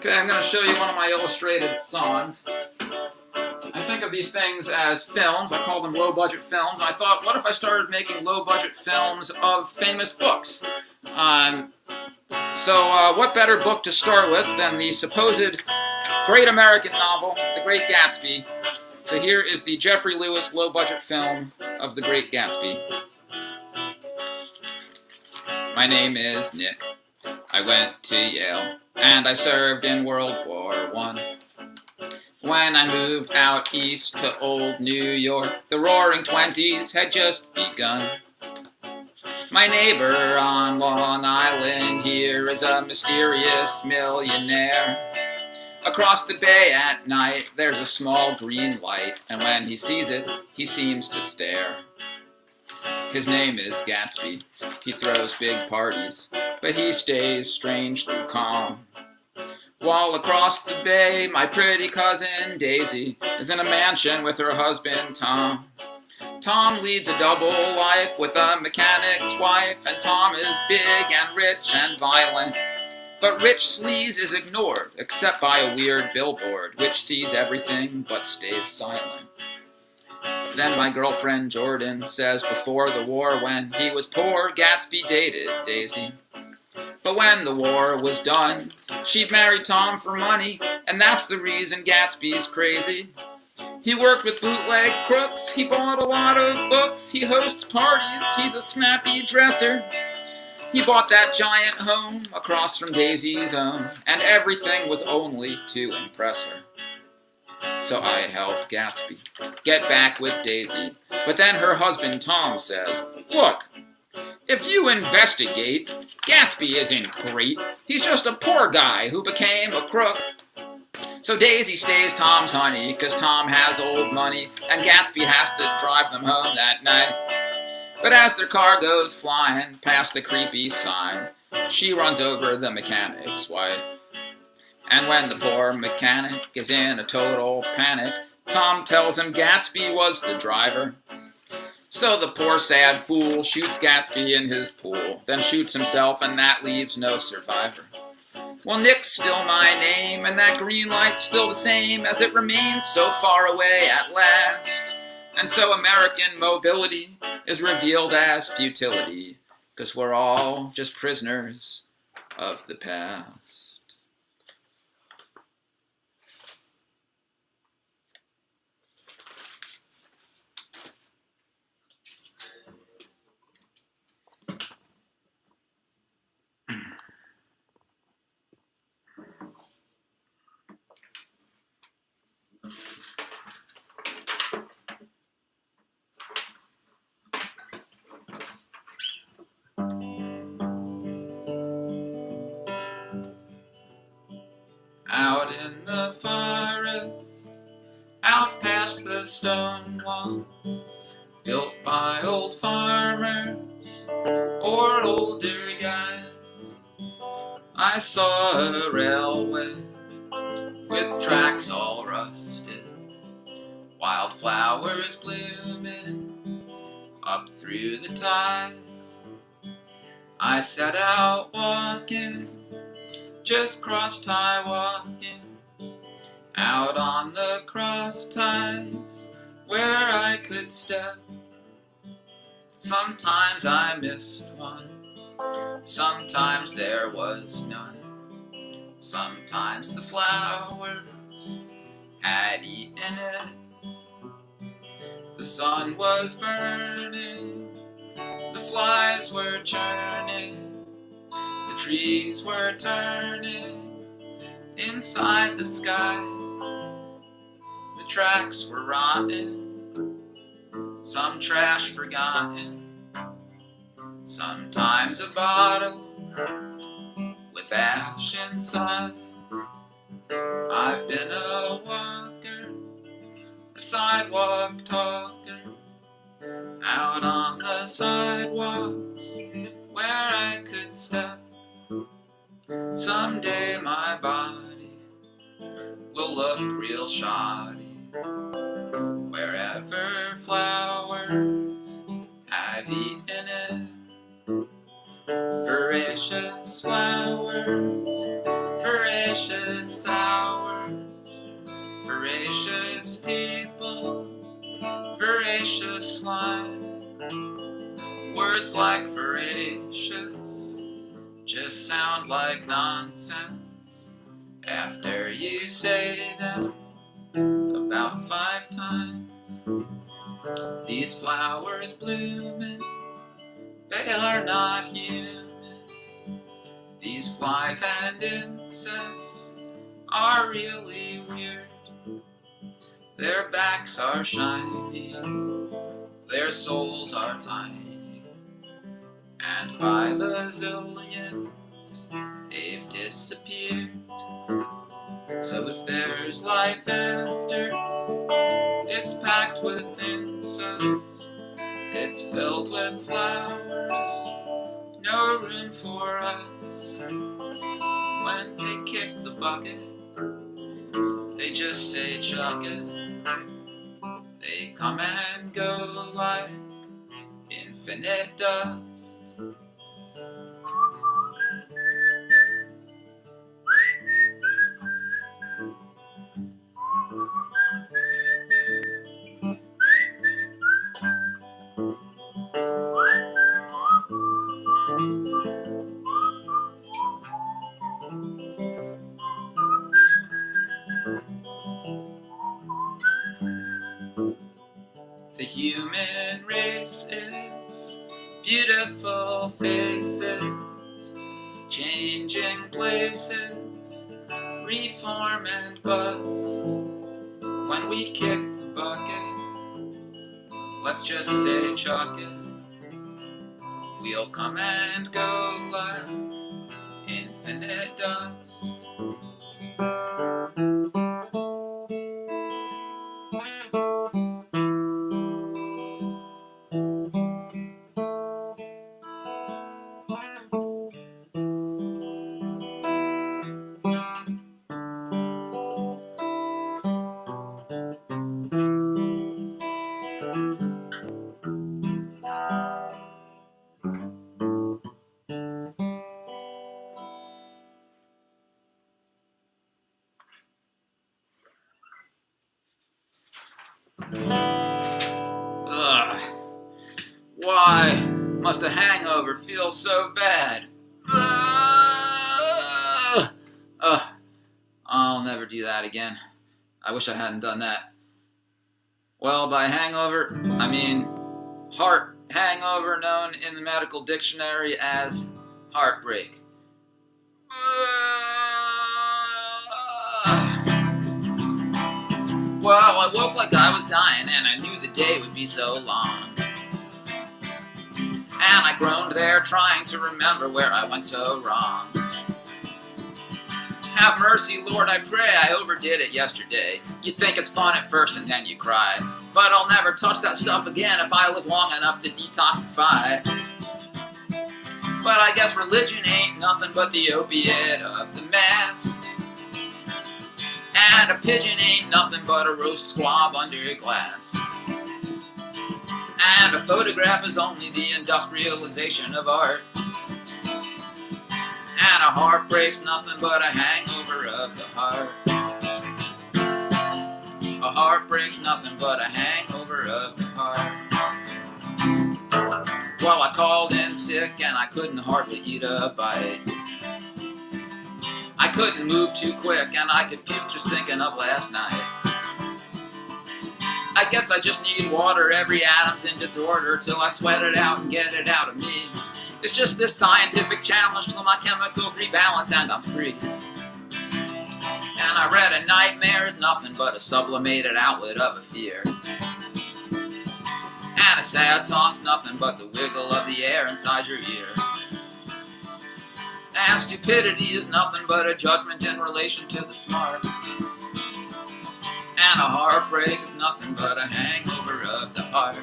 Okay, I'm going to show you one of my illustrated songs. I think of these things as films. I call them low-budget films. And I thought, what if I started making low-budget films of famous books? So what better book to start with than the supposed great American novel, The Great Gatsby? So here is the Jeffrey Lewis low-budget film of The Great Gatsby. My name is Nick. I went to Yale, and I served in World War I. When I moved out east to old New York, the roaring 20s had just begun. My neighbor on Long Island here is a mysterious millionaire. Across the bay at night, there's a small green light, and when he sees it, he seems to stare. His name is Gatsby. He throws big parties, but he stays strangely calm. While across the bay, my pretty cousin Daisy is in a mansion with her husband Tom. Tom leads a double life with a mechanic's wife, and Tom is big and rich and violent. But rich sleaze is ignored, except by a weird billboard, which sees everything but stays silent. Then my girlfriend Jordan says before the war, when he was poor, Gatsby dated Daisy. But when the war was done, she married Tom for money, and that's the reason Gatsby's crazy. He worked with bootleg crooks, he bought a lot of books, he hosts parties, he's a snappy dresser. He bought that giant home across from Daisy's own, and everything was only to impress her. So I helped Gatsby get back with Daisy, but then her husband Tom says, "Look, if you investigate, Gatsby isn't great. He's just a poor guy who became a crook." So Daisy stays Tom's honey, 'cause Tom has old money, and Gatsby has to drive them home that night. But as their car goes flying past the creepy sign, she runs over the mechanic's wife. And when the poor mechanic is in a total panic, Tom tells him Gatsby was the driver. So the poor sad fool shoots Gatsby in his pool, then shoots himself, and that leaves no survivor. Well, Nick's still my name, and that green light's still the same as it remains so far away at last. And so American mobility is revealed as futility, 'cause we're all just prisoners of the past. Out in the forest, out past the stone wall, built by old farmers or older guys, I saw a railway with tracks all rusted, wildflowers blooming up through the ties. I set out walking, just cross-tie walking, out on the cross ties where I could step. Sometimes I missed one, sometimes there was none. Sometimes the flowers had eaten it. The sun was burning, the flies were churning, the trees were turning inside the sky. The tracks were rotten, some trash forgotten. Sometimes a bottle with ash inside. I've been a walker, a sidewalk talker, out on the sidewalks where I could step. Someday my body will look real shoddy wherever flowers have eaten it. Voracious flowers, voracious hours, voracious people, voracious slime. Words like voracious just sound like nonsense after you say them about 5 times. These flowers blooming, they are not human. These flies and insects are really weird. Their backs are shiny, their souls are tiny, and by the zillions they've disappeared. So if there's life after, it's packed with insects, it's filled with flowers, no room for us. When they kick the bucket, they just say chuck it. They come and go like infinite dust. The human race is beautiful faces, changing places, reform and bust. When we kick the bucket, let's just say chuck it. We'll come and go like infinite dust. must a hangover feel so bad? I'll never do that again. I wish I hadn't done that. Well, by hangover, I mean heart hangover, known in the medical dictionary as heartbreak. Well, I woke like I was dying, and I knew the day would be so long. And I groaned there, trying to remember where I went so wrong. Have mercy, Lord, I pray, I overdid it yesterday. You think it's fun at first and then you cry. But I'll never touch that stuff again if I live long enough to detoxify. But I guess religion ain't nothing but the opiate of the mass. And a pigeon ain't nothing but a roast squab under glass. And a photograph is only the industrialization of art. And a heartbreak's nothing but a hangover of the heart. A heartbreak's nothing but a hangover of the heart. Well, I called in sick and I couldn't hardly eat a bite. I couldn't move too quick and I could puke just thinking of last night. I guess I just need water, every atom's in disorder, till I sweat it out and get it out of me. It's just this scientific challenge till my chemicals rebalance and I'm free. And I read a nightmare is nothing but a sublimated outlet of a fear. And a sad song's nothing but the wiggle of the air inside your ear. And stupidity is nothing but a judgment in relation to the smart. And a heartbreak is nothing but a hangover of the heart.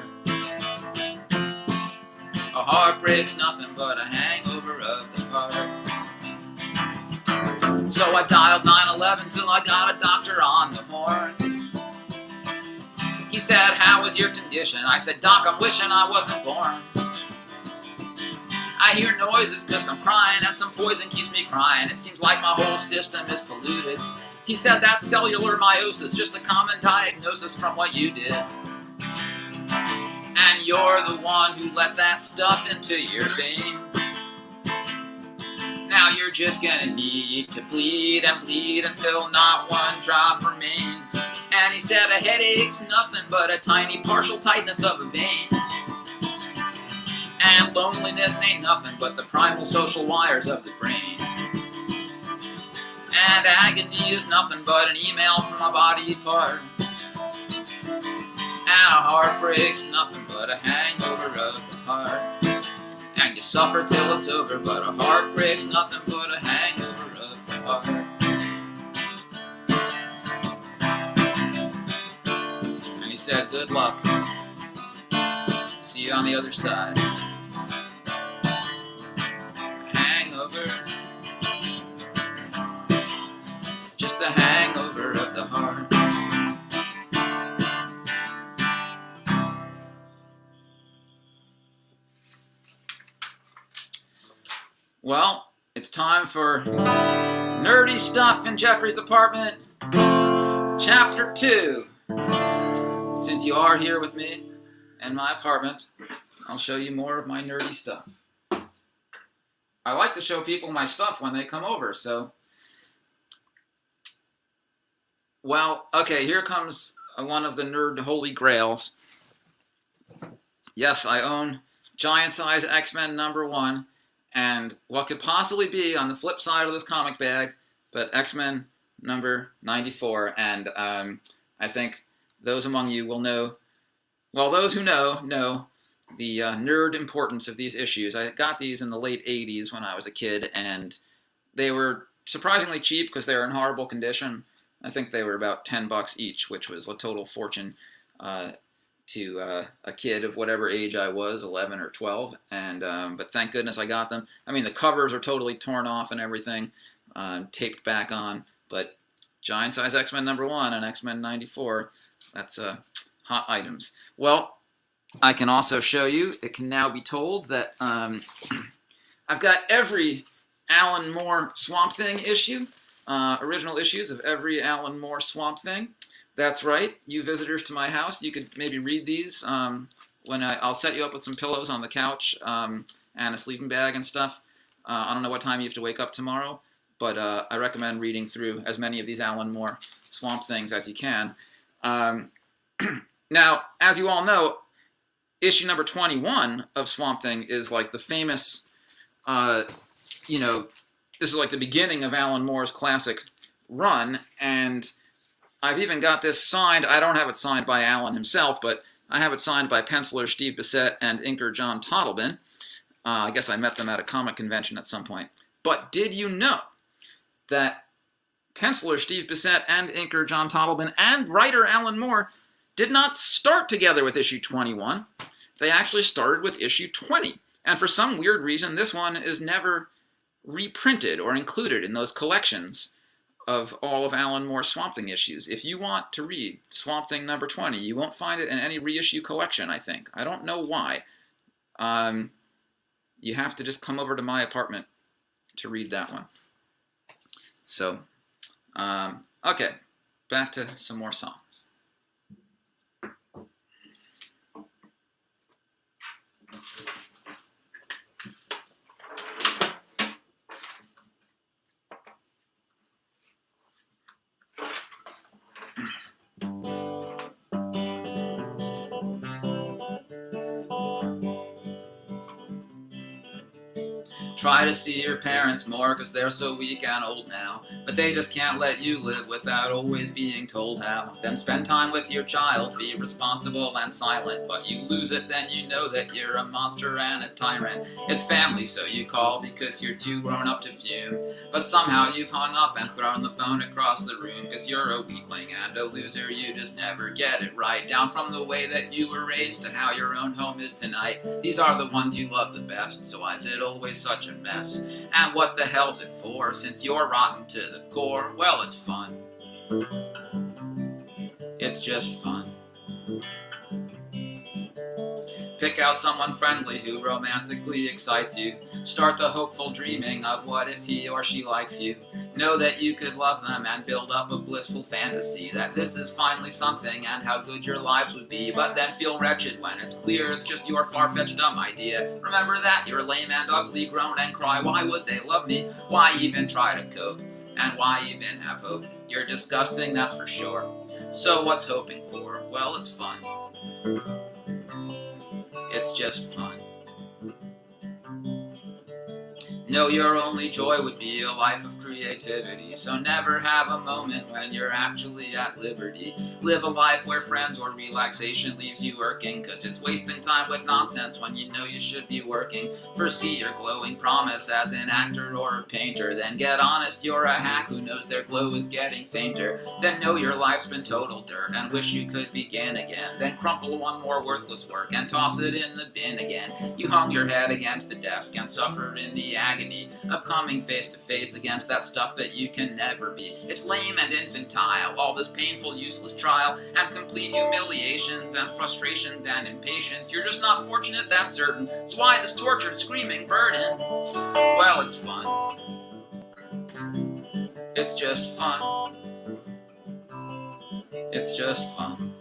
A heartbreak's nothing but a hangover of the heart. So I dialed 911 till I got a doctor on the horn. He said, how is your condition? I said, Doc, I'm wishing I wasn't born. I hear noises cause I'm crying and some poison keeps me crying. It seems like my whole system is polluted. He said that's cellular meiosis, just a common diagnosis from what you did. And you're the one who let that stuff into your veins. Now you're just gonna need to bleed and bleed until not one drop remains. And he said a headache's nothing but a tiny partial tightness of a vein. And loneliness ain't nothing but the primal social wires of the brain. And agony is nothing but an email from a body part. And a heartbreak's nothing but a hangover of the heart. And you suffer till it's over, but a heartbreak's nothing but a hangover of the heart. And he said, good luck. See you on the other side. Hangover. It's just a hangover of the heart. Well, it's time for Nerdy Stuff in Jeffrey's Apartment, Chapter 2. Since you are here with me in my apartment, I'll show you more of my nerdy stuff. I like to show people my stuff when they come over, so... Well, okay, here comes one of the nerd holy grails. Yes, I own Giant Size X-Men #1. And what could possibly be on the flip side of this comic bag, but X-Men number 94. And I think those among you will know, well, those who know the nerd importance of these issues. I got these in the late 80s when I was a kid, and they were surprisingly cheap because they were in horrible condition. I think they were about $10 each, which was a total fortune to a kid of whatever age I was, 11 or 12, and but thank goodness I got them. I mean, the covers are totally torn off and everything, taped back on, but Giant Size X-Men #1 and X-Men 94, that's hot items. Well, I can also show you, it can now be told that I've got every Alan Moore Swamp Thing issue, original issues of every Alan Moore Swamp Thing. That's right, you visitors to my house, you could maybe read these I'll set you up with some pillows on the couch and a sleeping bag and stuff. I don't know what time you have to wake up tomorrow, but I recommend reading through as many of these Alan Moore Swamp Things as you can. Now, as you all know, issue number 21 of Swamp Thing is like the famous, this is like the beginning of Alan Moore's classic run, and I've even got this signed. I don't have it signed by Alan himself, but I have it signed by penciler Steve Bissett and inker John Toddleben. I guess I met them at a comic convention at some point. But did you know that penciler Steve Bissett and inker John Toddleben and writer Alan Moore did not start together with issue 21? They actually started with issue 20. And for some weird reason, this one is never reprinted or included in those collections of all of Alan Moore's Swamp Thing issues. If you want to read Swamp Thing number 20, you won't find it in any reissue collection, I think. I don't know why. You have to just come over to my apartment to read that one. So, okay, back to some more songs. Try to see your parents more, 'cause they're so weak and old now. But they just can't let you live without always being told how. Then spend time with your child, be responsible and silent. But you lose it, then you know that you're a monster and a tyrant. It's family, so you call because you're too grown up to fume. But somehow you've hung up and thrown the phone across the room, 'cause you're a weakling and a loser, you just never get it right. Down from the way that you were raised to how your own home is tonight. These are the ones you love the best, so why is it always such a mess? And what the hell's it for, since you're rotten to the core? Well, it's fun. It's just fun. Pick out someone friendly who romantically excites you. Start the hopeful dreaming of what if he or she likes you. Know that you could love them and build up a blissful fantasy that this is finally something and how good your lives would be. But then feel wretched when it's clear it's just your far-fetched dumb idea. Remember that you're lame and ugly, groan and cry, why would they love me? Why even try to cope? And why even have hope? You're disgusting, that's for sure. So what's hoping for? Well, it's fun. It's just fun. Know your only joy would be a life of creativity. So never have a moment when you're actually at liberty. Live a life where friends or relaxation leaves you working, 'cause it's wasting time with nonsense when you know you should be working. Foresee your glowing promise as an actor or a painter. Then get honest, you're a hack who knows their glow is getting fainter. Then know your life's been total dirt and wish you could begin again. Then crumple one more worthless work and toss it in the bin again. You hung your head against the desk and suffered in the agony of coming face to face against that stuff that you can never be. It's lame and infantile, all this painful, useless trial, and complete humiliations and frustrations and impatience. You're just not fortunate, that's certain. So why this tortured, screaming burden? Well, it's fun. It's just fun. It's just fun.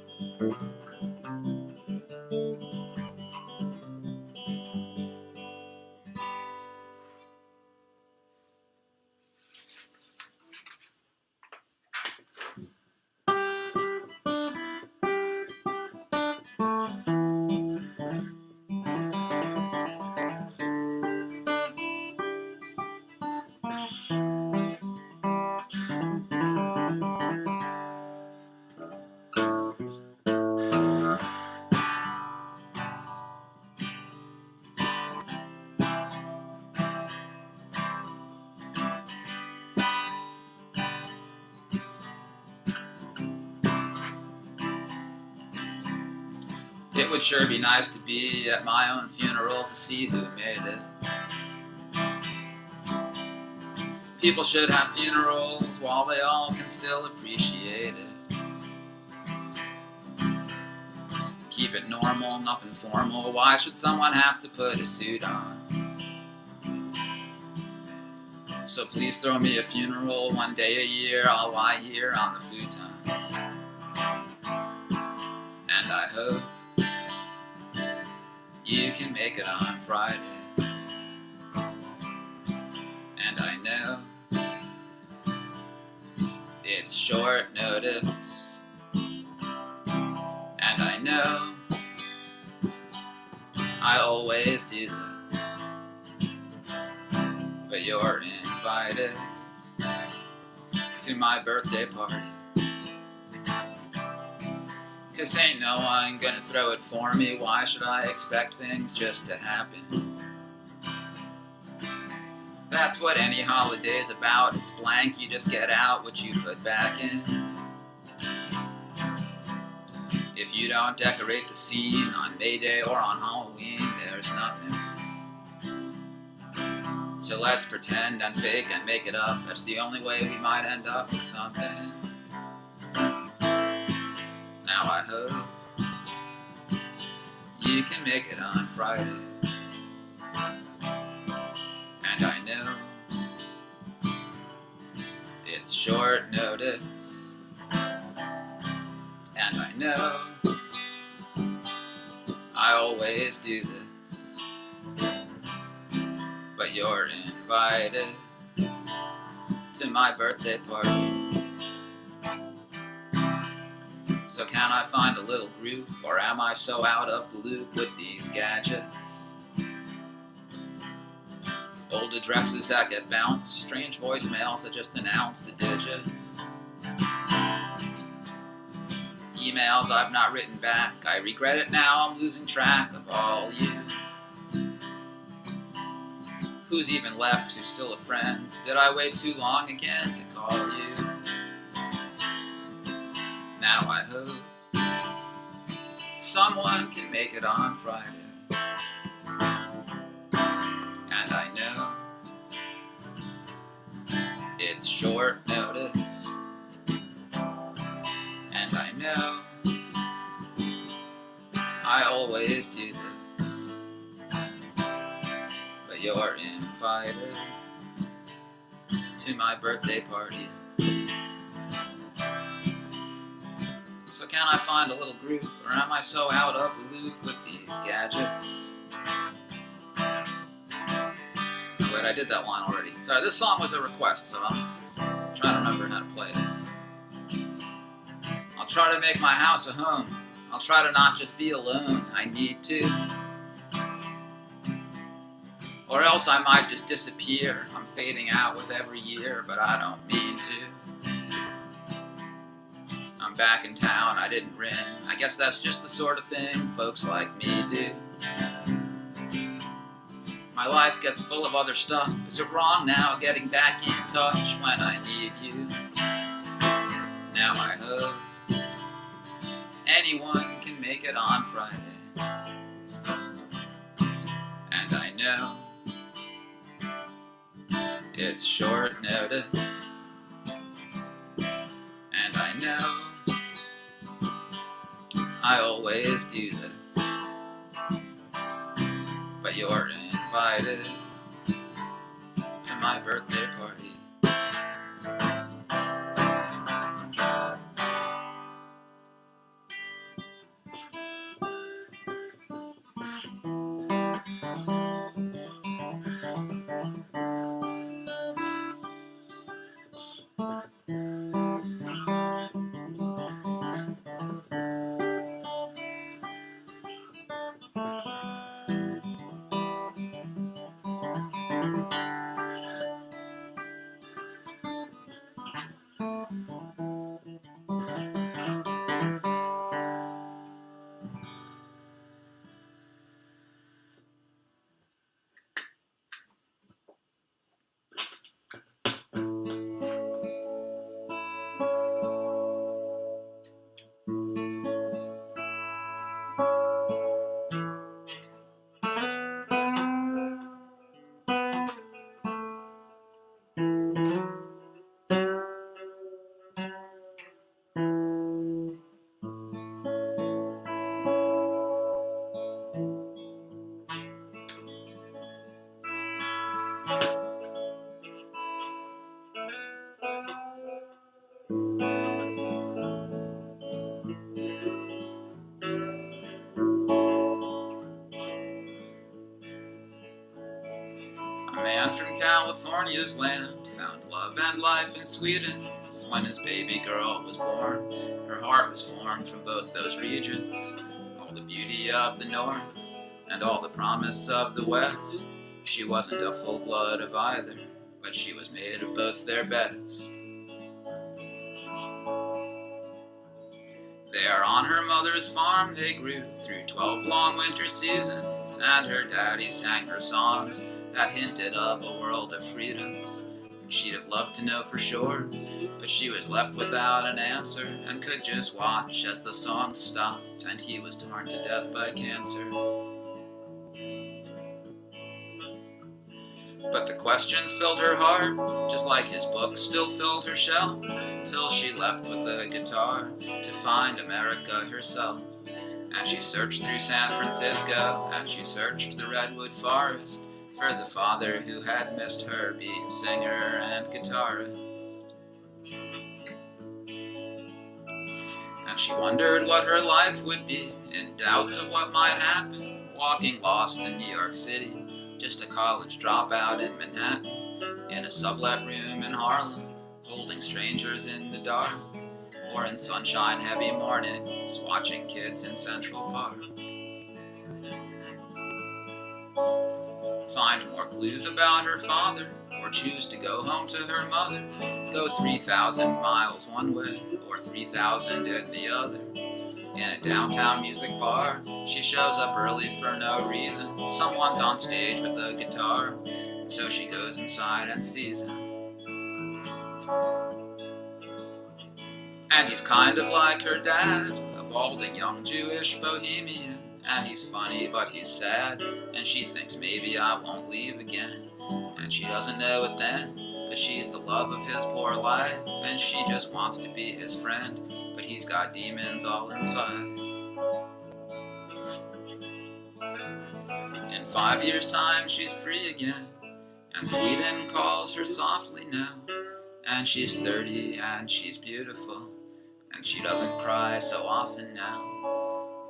It would sure be nice to be at my own funeral to see who made it. People should have funerals while they all can still appreciate it. Keep it normal, nothing formal. Why should someone have to put a suit on? So please throw me a funeral one day a year. I'll lie here on the futon. And I hope You can make it on Friday. And I know it's short notice. And I know I always do this, but you're invited to my birthday party. 'Cause ain't no one gonna throw it for me. Why should I expect things just to happen? That's what any holiday's about. It's blank, you just get out what you put back in. If you don't decorate the scene on May Day or on Halloween, there's nothing. So let's pretend and fake and make it up. That's the only way we might end up with something. Now I hope you can make it on Friday. And I know it's short notice. And I know I always do this, but you're invited to my birthday party. So can I find a little group, or am I so out of the loop with these gadgets? Old addresses that get bounced, strange voicemails that just announce the digits. Emails I've not written back, I regret it now, I'm losing track of all you. Who's even left, who's still a friend? Did I wait too long again to call you? Now I hope someone can make it on Friday. And I know it's short notice. And I know I always do this, but you're invited to my birthday party. So can I find a little group, or am I so out of the loop with these gadgets? Wait, I did that line already. Sorry, this song was a request, so I'm trying to remember how to play it. I'll try to make my house a home. I'll try to not just be alone. I need to. Or else I might just disappear. I'm fading out with every year, but I don't mean to. I'm back in town, I didn't ring. I guess that's just the sort of thing folks like me do. My life gets full of other stuff. Is it wrong now getting back in touch when I need you? Now I hope anyone can make it on Friday. And I know it's short notice. And I know I always do this, but you're invited to my birthday party. man from California's land found love and life in Sweden. When his baby girl was born, her heart was formed from both those regions. All the beauty of the north and all the promise of the west. She wasn't a full blood of either, but she was made of both their best. There on her mother's farm they grew through 12 long winter seasons, and her daddy sang her songs that hinted of a world of freedoms. She'd have loved to know for sure, but she was left without an answer, and could just watch as the songs stopped and he was torn to death by cancer. But the questions filled her heart, just like his books still filled her shelf, till she left with a guitar to find America herself. And she searched through San Francisco, and she searched the redwood forest for the father who had missed her be a singer and guitarist. And she wondered what her life would be, in doubts of what might happen, walking lost in New York City, just a college dropout in Manhattan, in a sublet room in Harlem, holding strangers in the dark, or in sunshine-heavy mornings, watching kids in Central Park. Find more clues about her father, or choose to go home to her mother, go 3,000 miles one way, or 3,000 in the other. In a downtown music bar, she shows up early for no reason. Someone's on stage with a guitar, so she goes inside and sees him. And he's kind of like her dad, a balding young Jewish bohemian. And he's funny, but he's sad, and she thinks maybe I won't leave again. And she doesn't know it then, but she's the love of his poor life, and she just wants to be his friend, but he's got demons all inside. In 5 years' time, she's free again, and Sweden calls her softly now. And she's 30, and she's beautiful, and she doesn't cry so often now.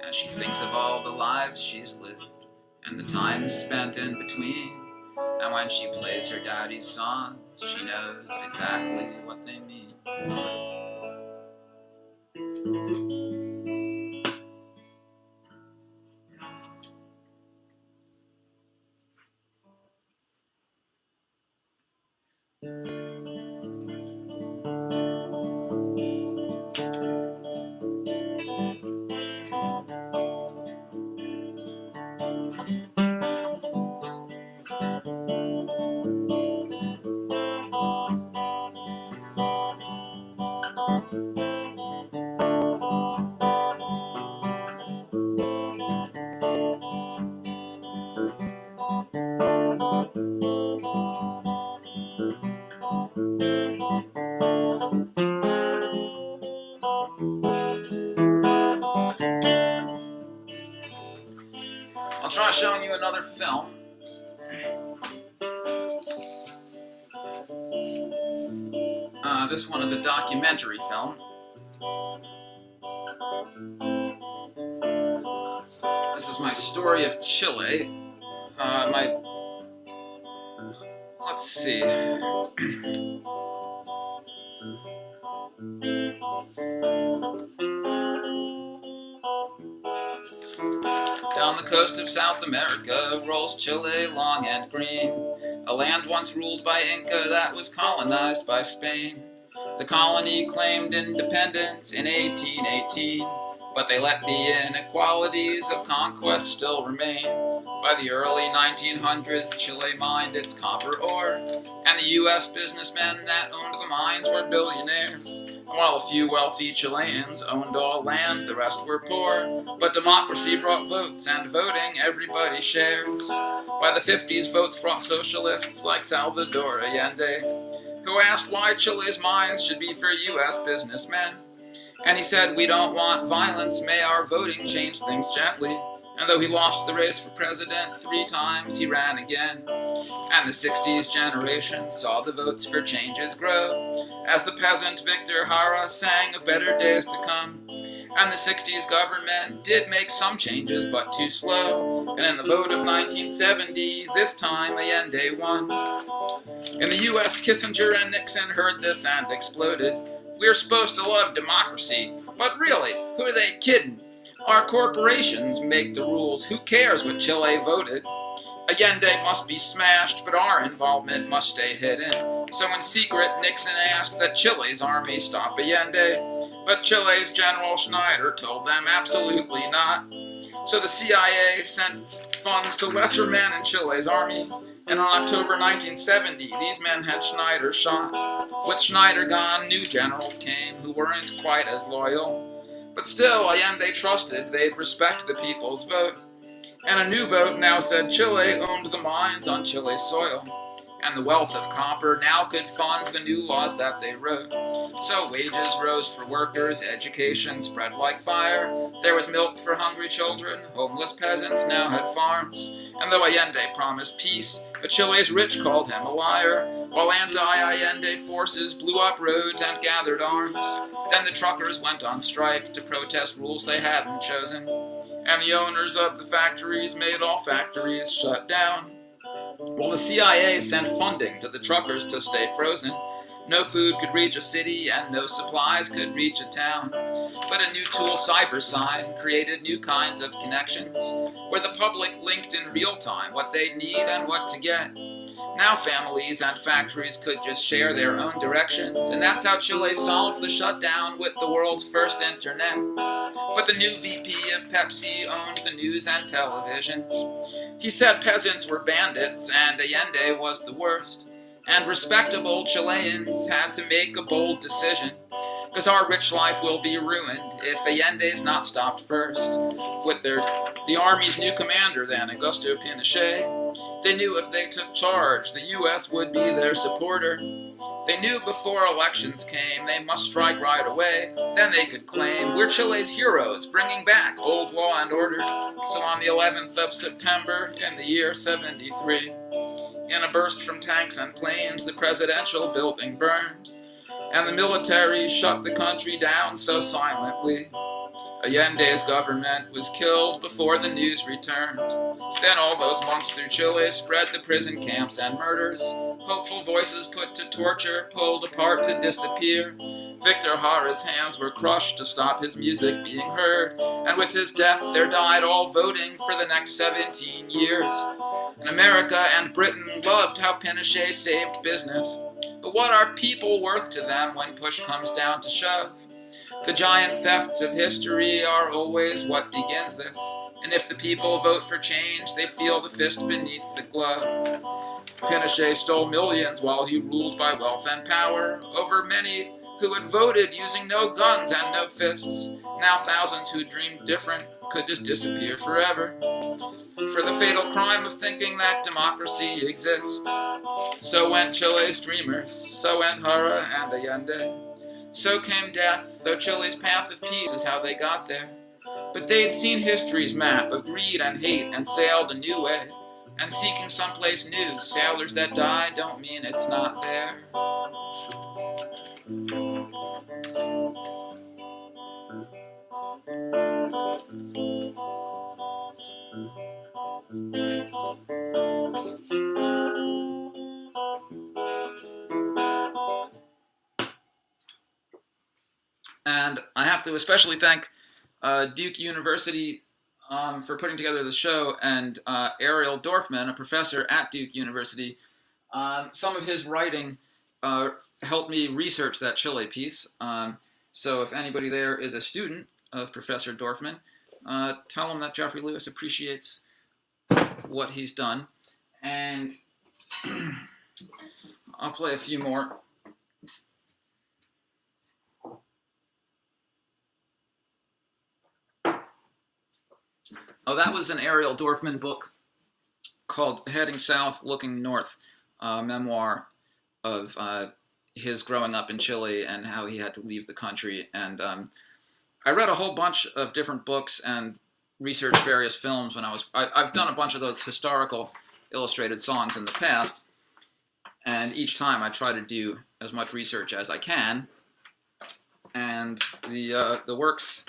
And she thinks of all the lives she's lived, and the time spent in between. And when she plays her daddy's songs, she knows exactly what they mean. I'll try showing you another film. This one is a documentary film. This is my story of Chile. Let's see. Down the coast of South America rolls Chile long and green, a land once ruled by Inca that was colonized by Spain. The colony claimed independence in 1818, but they let the inequalities of conquest still remain. By the early 1900s, Chile mined its copper ore, and the U.S. businessmen that owned the mines were billionaires. While a few wealthy Chileans owned all land, the rest were poor. But democracy brought votes, and voting everybody shares. By the 50s, votes brought socialists like Salvador Allende, who asked why Chile's mines should be for U.S. businessmen. And he said, "We don't want violence, may our voting change things gently." And though he lost the race for president 3 times, he ran again. And the 60s generation saw the votes for changes grow, as the peasant Victor Jara sang of better days to come. And the 60s government did make some changes, but too slow. And in the vote of 1970, this time Allende won. In the US, Kissinger and Nixon heard this and exploded. We're supposed to love democracy, but really, who are they kidding? Our corporations make the rules. Who cares what Chile voted? Allende must be smashed, but our involvement must stay hidden. So in secret, Nixon asked that Chile's army stop Allende, but Chile's General Schneider told them absolutely not. So the CIA sent funds to lesser men in Chile's army, and on October 1970, these men had Schneider shot. With Schneider gone, new generals came who weren't quite as loyal. But still, Allende trusted they'd respect the people's vote. And a new vote now said Chile owned the mines on Chile's soil, and the wealth of copper now could fund the new laws that they wrote. So wages rose for workers, education spread like fire. There was milk for hungry children, homeless peasants now had farms. And though Allende promised peace, but Chile's rich called him a liar, while anti-Allende forces blew up roads and gathered arms. Then the truckers went on strike to protest rules they hadn't chosen, and the owners of the factories made all factories shut down. While the CIA sent funding to the truckers to stay frozen, no food could reach a city and no supplies could reach a town. But a new tool, CyberSign, created new kinds of connections, where the public linked in real time what they'd need and what to get. Now families and factories could just share their own directions, and that's how Chile solved the shutdown with the world's first internet. But the new VP of Pepsi owned the news and televisions. He said peasants were bandits and Allende was the worst. And respectable Chileans had to make a bold decision, because our rich life will be ruined if Allende's not stopped first. With the army's new commander then, Augusto Pinochet, they knew if they took charge, the US would be their supporter. They knew before elections came, they must strike right away, then they could claim, we're Chile's heroes, bringing back old law and order. So on the 11th of September, in the year 73, in a burst from tanks and planes, the presidential building burned, and the military shut the country down so silently. Allende's government was killed before the news returned. Then all those months through Chile spread the prison camps and murders, hopeful voices put to torture, pulled apart to disappear. Victor Jara's hands were crushed to stop his music being heard, and with his death there died all voting for the next 17 years. And America and Britain loved how Pinochet saved business, but what are people worth to them when push comes down to shove? The giant thefts of history are always what begins this, and if the people vote for change, they feel the fist beneath the glove. Pinochet stole millions while he ruled by wealth and power over many who had voted using no guns and no fists. Now thousands who dreamed different could just disappear forever for the fatal crime of thinking that democracy exists. So went Chile's dreamers, so went Jara and Allende. So came death, though Chile's path of peace is how they got there. But they'd seen history's map of greed and hate and sailed a new way. And seeking someplace new, sailors that die don't mean it's not there. And I have to especially thank Duke University for putting together the show, and Ariel Dorfman, a professor at Duke University. Some of his writing helped me research that Chile piece. So if anybody there is a student of Professor Dorfman, tell him that Jeffrey Lewis appreciates what he's done. And I'll play a few more. Oh, that was an Ariel Dorfman book called Heading South, Looking North, a memoir of his growing up in Chile and how he had to leave the country. And I read a whole bunch of different books and researched various films when I've done a bunch of those historical illustrated songs in the past, and each time I try to do as much research as I can. And the works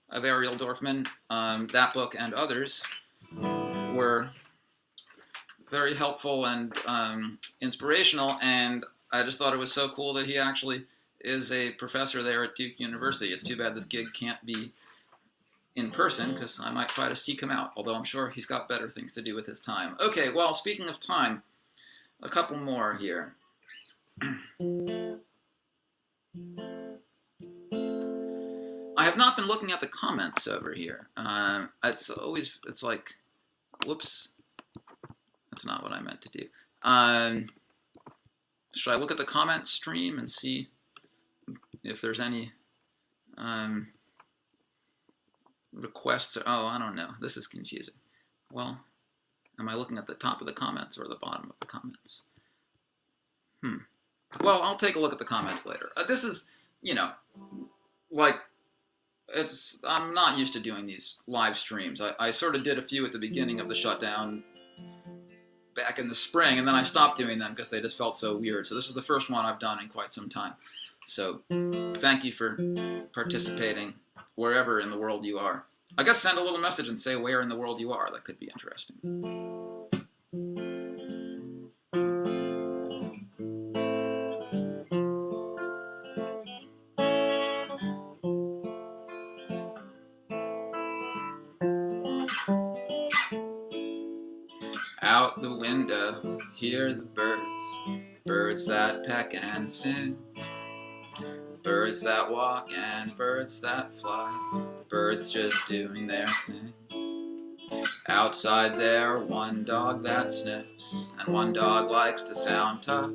of Ariel Dorfman, that book and others, were very helpful and inspirational, and I just thought it was so cool that he actually is a professor there at Duke University. It's too bad this gig can't be in person, because I might try to seek him out, although I'm sure he's got better things to do with his time. Okay, well, speaking of time, a couple more here. I have not been looking at the comments over here. It's like, whoops, that's not what I meant to do. Should I look at the comment stream and see if there's any requests? Oh, I don't know. This is confusing. Well, am I looking at the top of the comments or the bottom of the comments? Well, I'll take a look at the comments later. This is, like, I'm not used to doing these live streams. I sort of did a few at the beginning of the shutdown back in the spring, and then I stopped doing them because they just felt so weird. So this is the first one I've done in quite some time. So thank you for participating wherever in the world you are. I guess send a little message and say where in the world you are. That could be interesting. Out the window, hear the birds that peck and sing, birds that walk and birds that fly, birds just doing their thing. Outside there, one dog that sniffs, and one dog likes to sound tough.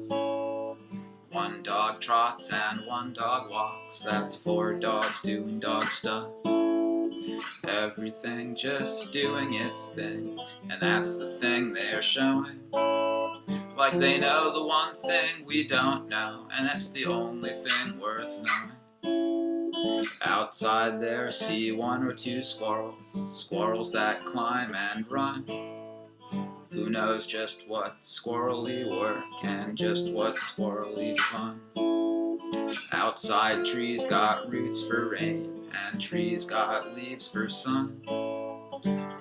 One dog trots and one dog walks, that's 4 dogs doing dog stuff. Everything just doing its thing, and that's the thing they're showing. Like they know the one thing we don't know, and it's the only thing worth knowing. Outside there, see 1 or 2 squirrels that climb and run. Who knows just what squirrely work and just what squirrely fun. Outside trees got roots for rain, and trees got leaves for sun.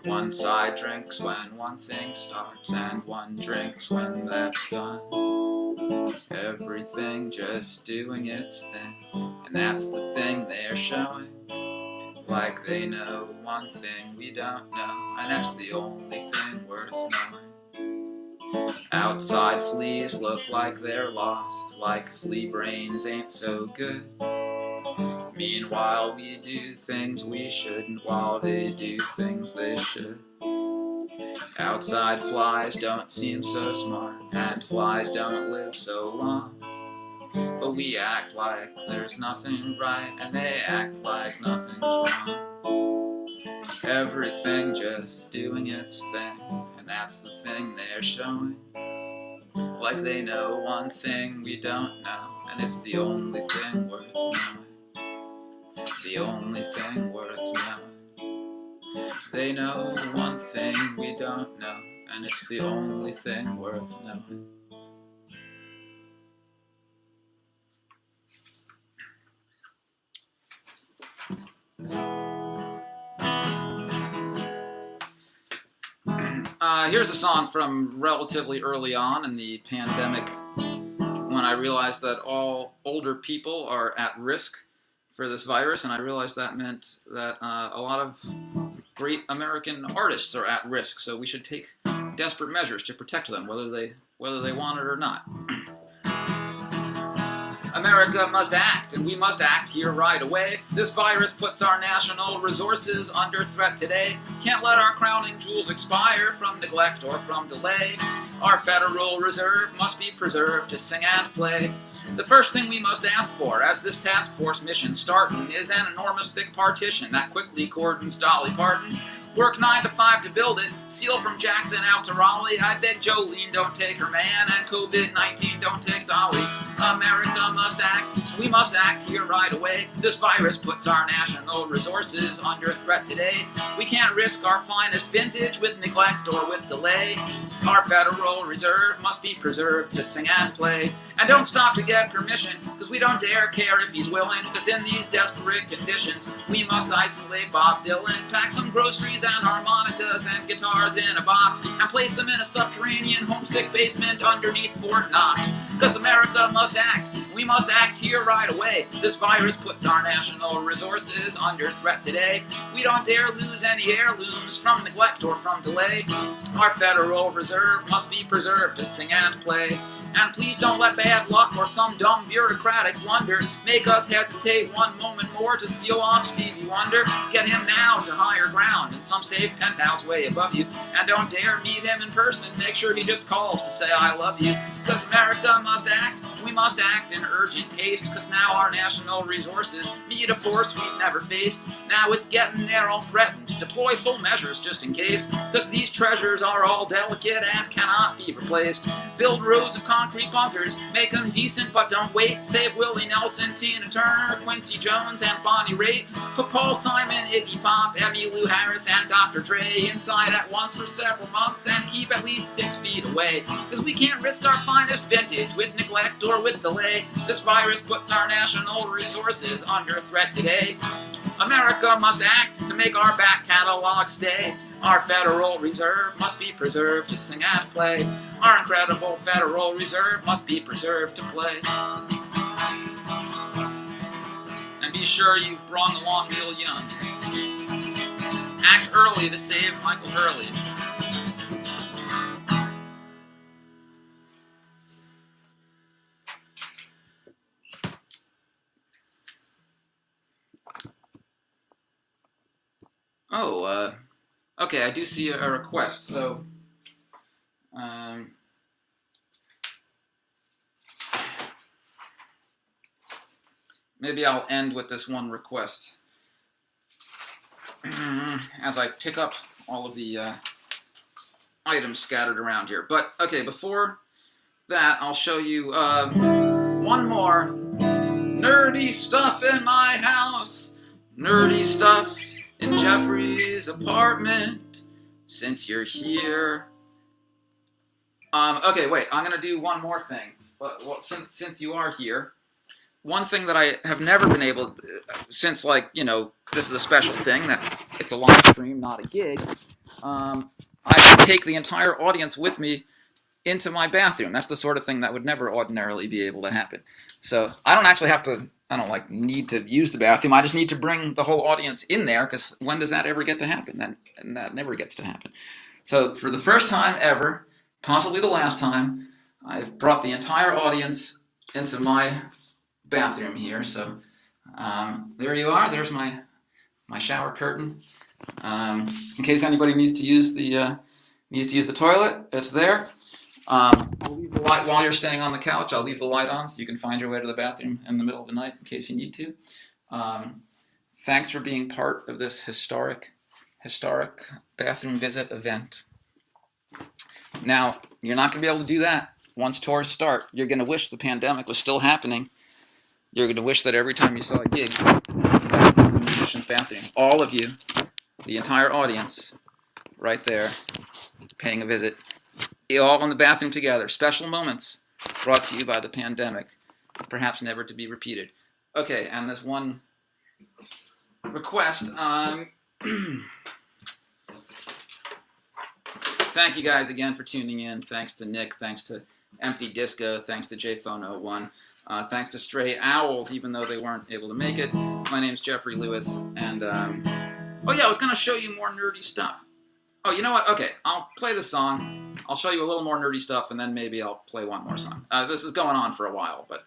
One side drinks when one thing starts, and one drinks when that's done. Everything just doing its thing, and that's the thing they're showing. Like they know one thing we don't know, and that's the only thing worth knowing. Outside fleas look like they're lost, like flea brains ain't so good. Meanwhile, we do things we shouldn't, while they do things they should. Outside flies don't seem so smart, and flies don't live so long. But we act like there's nothing right, and they act like nothing's wrong. Everything just doing its thing, and that's the thing they're showing. Like they know one thing we don't know, and it's the only thing worth knowing. The only thing worth knowing. They know one thing we don't know, and it's the only thing worth knowing. Here's a song from relatively early on in the pandemic, when I realized that all older people are at risk for this virus, and I realized that meant that a lot of great American artists are at risk, so we should take desperate measures to protect them, whether they want it or not. America must act, and we must act here right away. This virus puts our national resources under threat today. Can't let our crowning jewels expire from neglect or from delay. Our Federal Reserve must be preserved to sing and play. The first thing we must ask for, as this task force mission startin', is an enormous thick partition that quickly cordons Dolly Parton. Work 9 to 5 to build it, seal from Jackson out to Raleigh. I beg Jolene don't take her man, and COVID-19 don't take Dolly. America must act, we must act here right away. This virus puts our national resources under threat today. We can't risk our finest vintage with neglect or with delay. Our Federal Reserve must be preserved to sing and play. And don't stop to get permission, cause we don't dare care if he's willing, cause in these desperate conditions, we must isolate Bob Dylan, pack some groceries and harmonicas and guitars in a box, and place them in a subterranean homesick basement underneath Fort Knox. Cause America must act, we must act here right away. This virus puts our national resources under threat today. We don't dare lose any heirlooms from neglect or from delay. Our Federal Reserve must be preserved to sing and play. And please don't let bad luck or some dumb bureaucratic blunder make us hesitate one moment more to seal off Stevie Wonder. Get him now to higher ground in some safe penthouse way above you. And don't dare meet him in person, make sure he just calls to say I love you. Cause America must act, we must act in urgent haste. Cause now our national resources meet a force we've never faced. Now it's getting there all threatened, deploy full measures just in case. Cause these treasures are all delicate and cannot be replaced. Build rows of concrete bunkers, make them decent but don't wait. Save Willie Nelson, Tina Turner, Quincy Jones, and Bonnie Raitt. Put Paul Simon, Iggy Pop, Emmylou Harris, and Dr. Dre inside at once for several months and keep at least 6 feet away. Cause we can't risk our finest vintage with neglect or with delay. This virus puts our national resources under threat today. America must act to make our back catalog stay. Our Federal Reserve must be preserved to sing and play. Our incredible Federal Reserve must be preserved to play. And be sure you've brung along Neil Young. Act early to save Michael Hurley. Oh, okay, I do see a request, so, maybe I'll end with this one request as I pick up all of the items scattered around here. But, okay, before that, I'll show you one more nerdy stuff in my house, nerdy stuff in Jeffrey's apartment, since you're here. Okay, wait, I'm gonna do one more thing. But well, since you are here, one thing that I have never been able to, since, like, you know, this is a special thing, that it's a live stream, not a gig, I can take the entire audience with me into my bathroom. That's the sort of thing that would never ordinarily be able to happen. So I don't actually have to, need to use the bathroom. I just need to bring the whole audience in there, because when does that ever get to happen? That never gets to happen. So for the first time ever, possibly the last time, I've brought the entire audience into my bathroom here. So there you are. There's my shower curtain. In case anybody needs to use the toilet, it's there. I'll leave the light while you're staying on the couch. I'll leave the light on so you can find your way to the bathroom in the middle of the night in case you need to. Thanks for being part of this historic bathroom visit event. Now, you're not going to be able to do that once tours start. You're going to wish the pandemic was still happening. You're going to wish that every time you saw a gig, the musician's bathroom, all of you, the entire audience, right there, paying a visit, all in the bathroom together. Special moments brought to you by the pandemic, perhaps never to be repeated. Okay, and this one request. Thank you guys again for tuning in. Thanks to Nick. Thanks to Empty Disco. Thanks to jphono1. Thanks to Stray Owls, even though they weren't able to make it. My name's Jeffrey Lewis, and oh yeah, I was gonna show you more nerdy stuff. Oh, you know what? Okay, I'll play the song. I'll show you a little more nerdy stuff, and then maybe I'll play one more song. This is going on for a while, but...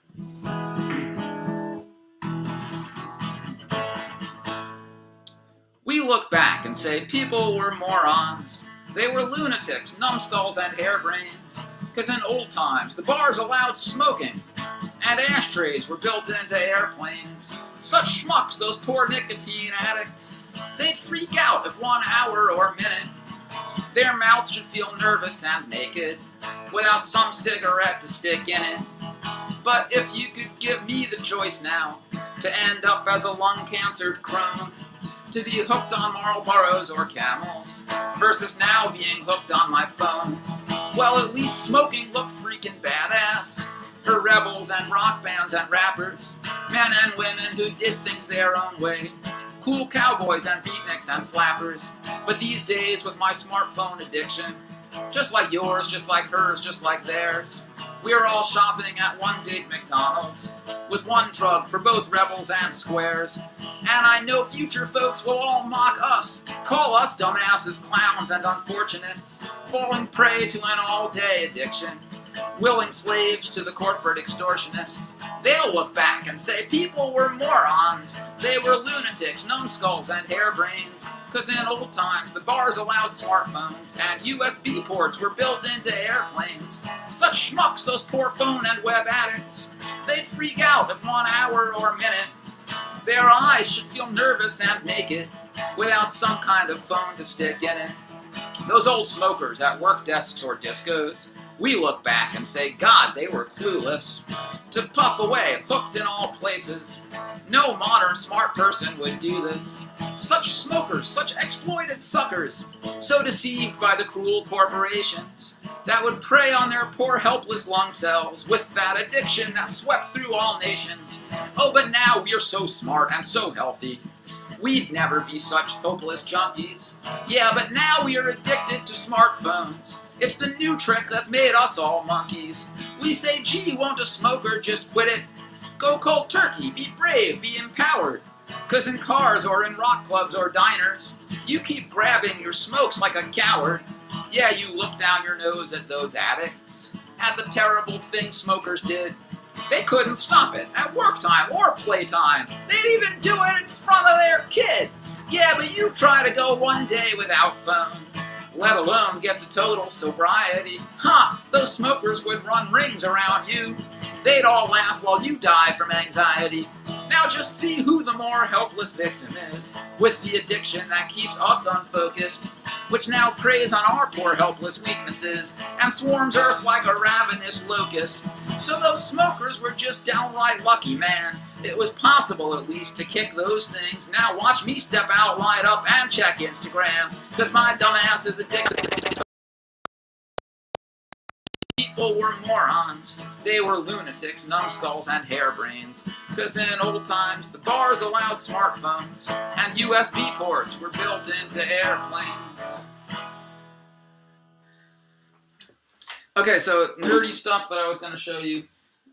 We look back and say people were morons. They were lunatics, numbskulls, and harebrains. 'Cause in old times, the bars allowed smoking, and ashtrays were built into airplanes. Such schmucks, those poor nicotine addicts. They'd freak out if 1 hour or minute their mouths should feel nervous and naked, without some cigarette to stick in it. But if you could give me the choice now, to end up as a lung-cancered crone, to be hooked on Marlboros or Camels, versus now being hooked on my phone, Well, at least smoking looked freaking badass for rebels and rock bands and rappers, men and women who did things their own way, cool cowboys and beatniks and flappers. But these days with my smartphone addiction, just like yours, just like hers, just like theirs, we're all shopping at one big McDonald's with one drug for both rebels and squares. And I know future folks will all mock us, call us dumbasses, clowns, and unfortunates, falling prey to an all-day addiction, willing slaves to the corporate extortionists. They'll look back and say people were morons. They were lunatics, numbskulls, and harebrains. 'Cause in old times, the bars allowed smartphones, and USB ports were built into airplanes. Such schmucks, those poor phone and web addicts. They'd freak out if 1 hour or minute their eyes should feel nervous and naked without some kind of phone to stick in it. Those old smokers at work desks or discos, we look back and say, God, they were clueless. To puff away, hooked in all places. No modern smart person would do this. Such smokers, such exploited suckers, so deceived by the cruel corporations that would prey on their poor helpless lung cells with that addiction that swept through all nations. Oh, but now we're so smart and so healthy. We'd never be such hopeless junkies. Yeah, but now we are addicted to smartphones. It's the new trick that's made us all monkeys. We say, gee, won't a smoker just quit it? Go cold turkey, be brave, be empowered. 'Cause in cars or in rock clubs or diners, you keep grabbing your smokes like a coward. Yeah, you look down your nose at those addicts, at the terrible things smokers did. They couldn't stop it at work time or playtime. They'd even do it in front of their kid. Yeah, but you try to go one day without phones, let alone get to total sobriety. Those smokers would run rings around you. They'd all laugh while you die from anxiety. Now just see who the more helpless victim is, with the addiction that keeps us unfocused, which now preys on our poor helpless weaknesses, and swarms Earth like a ravenous locust. So those smokers were just downright lucky, man. It was possible, at least, to kick those things. Now watch me step out, light up, and check Instagram, 'cause my dumbass is addicted. People were morons. They were lunatics, numbskulls, and harebrains. 'Cause in old times, the bars allowed smartphones, and USB ports were built into airplanes. Okay, so nerdy stuff that I was going to show you,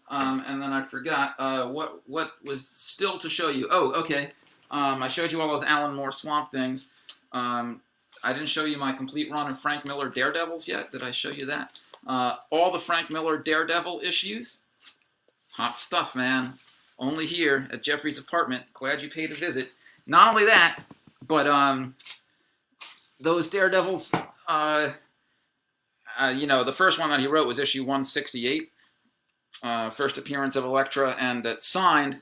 and then I forgot what was still to show you. Oh, okay. I showed you all those Alan Moore Swamp things. I didn't show you my complete run of Frank Miller Daredevils yet. Did I show you that? All the Frank Miller Daredevil issues. Hot stuff, man. Only here at Jeffrey's apartment. Glad you paid a visit. Not only that, but those Daredevils, you know, the first one that he wrote was issue 168. First appearance of Elektra, and signed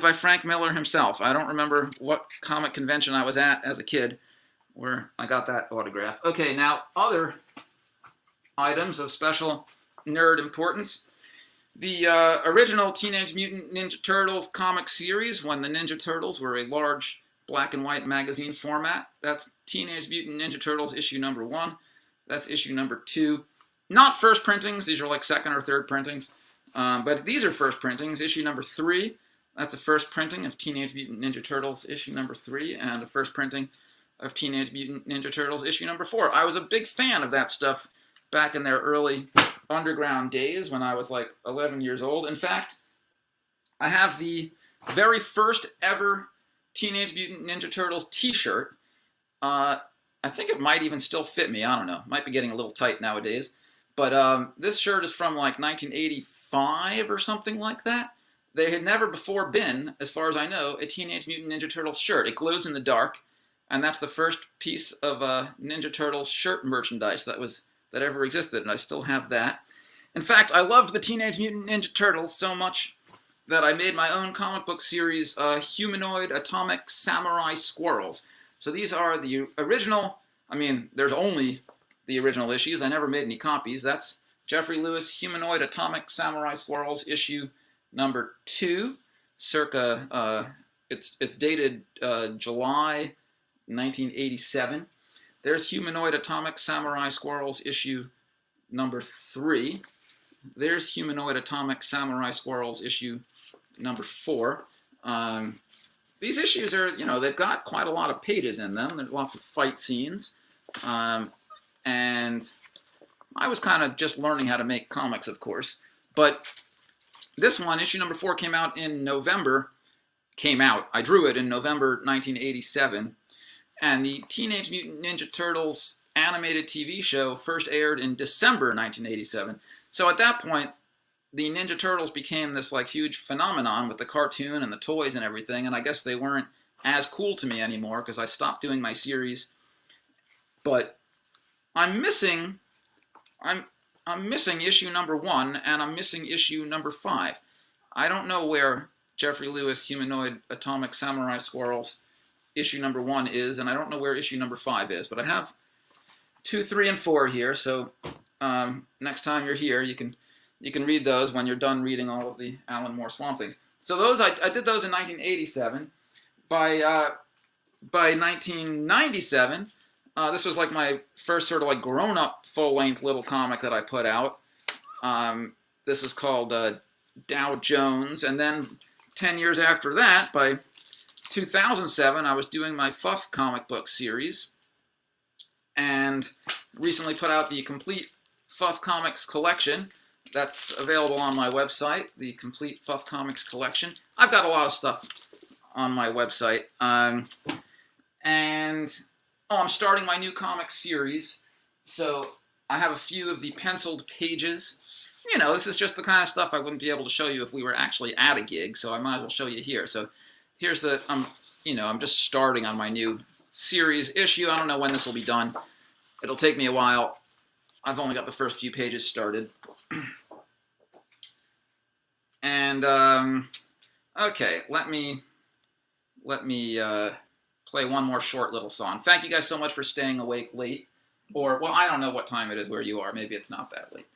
by Frank Miller himself. I don't remember what comic convention I was at as a kid where I got that autograph. Okay, now other items of special nerd importance. The original Teenage Mutant Ninja Turtles comic series, when the Ninja Turtles were a large black and white magazine format. That's Teenage Mutant Ninja Turtles issue number 1. That's issue number 2. Not first printings. These are like second or third printings. But these are first printings. Issue number 3. That's the first printing of Teenage Mutant Ninja Turtles issue number 3. And the first printing of Teenage Mutant Ninja Turtles issue number 4. I was a big fan of that stuff back in their early underground days when I was like 11 years old. In fact, I have the very first ever Teenage Mutant Ninja Turtles t-shirt. I think it might even still fit me. I don't know. Might be getting a little tight nowadays. But this shirt is from like 1985 or something like that. There had never before been, as far as I know, a Teenage Mutant Ninja Turtles shirt. It glows in the dark, and that's the first piece of Ninja Turtles shirt merchandise that ever existed, and I still have that. In fact, I loved the Teenage Mutant Ninja Turtles so much that I made my own comic book series, Humanoid Atomic Samurai Squirrels. So these are the original, I mean, there's only the original issues. I never made any copies. That's Jeffrey Lewis Humanoid Atomic Samurai Squirrels issue number 2, circa, it's dated July 1987. There's Humanoid Atomic Samurai Squirrels issue number 3. There's Humanoid Atomic Samurai Squirrels issue number 4. These issues are, they've got quite a lot of pages in them. There's lots of fight scenes. And I was kind of just learning how to make comics, of course. But this one, issue number 4, came out in November. I drew it in November 1987. And the Teenage Mutant Ninja Turtles animated TV show first aired in December 1987. So at that point, the Ninja Turtles became this like huge phenomenon with the cartoon and the toys and everything, and I guess they weren't as cool to me anymore because I stopped doing my series. But I'm missing issue number 1, and I'm missing issue number 5. I don't know where Jeffrey Lewis Humanoid Atomic Samurai Squirrels issue number 1 is, and I don't know where issue number 5 is, but I have 2, 3, and 4 here, so next time you're here, you can read those when you're done reading all of the Alan Moore Swamp Things. So those I did those in 1987. By 1997, this was like my first sort of like grown-up full-length little comic that I put out. This is called Dow Jones, and then 10 years after that, by 2007, I was doing my Fuff comic book series, and recently put out the complete Fuff Comics collection. That's available on my website, the complete Fuff Comics collection. I've got a lot of stuff on my website. I'm starting my new comic series, so I have a few of the penciled pages. This is just the kind of stuff I wouldn't be able to show you if we were actually at a gig, so I might as well show you here. So here's I'm just starting on my new series issue. I don't know when this will be done. It'll take me a while. I've only got the first few pages started. And okay, let me play one more short little song. Thank you guys so much for staying awake late, or well, I don't know what time it is where you are. Maybe it's not that late.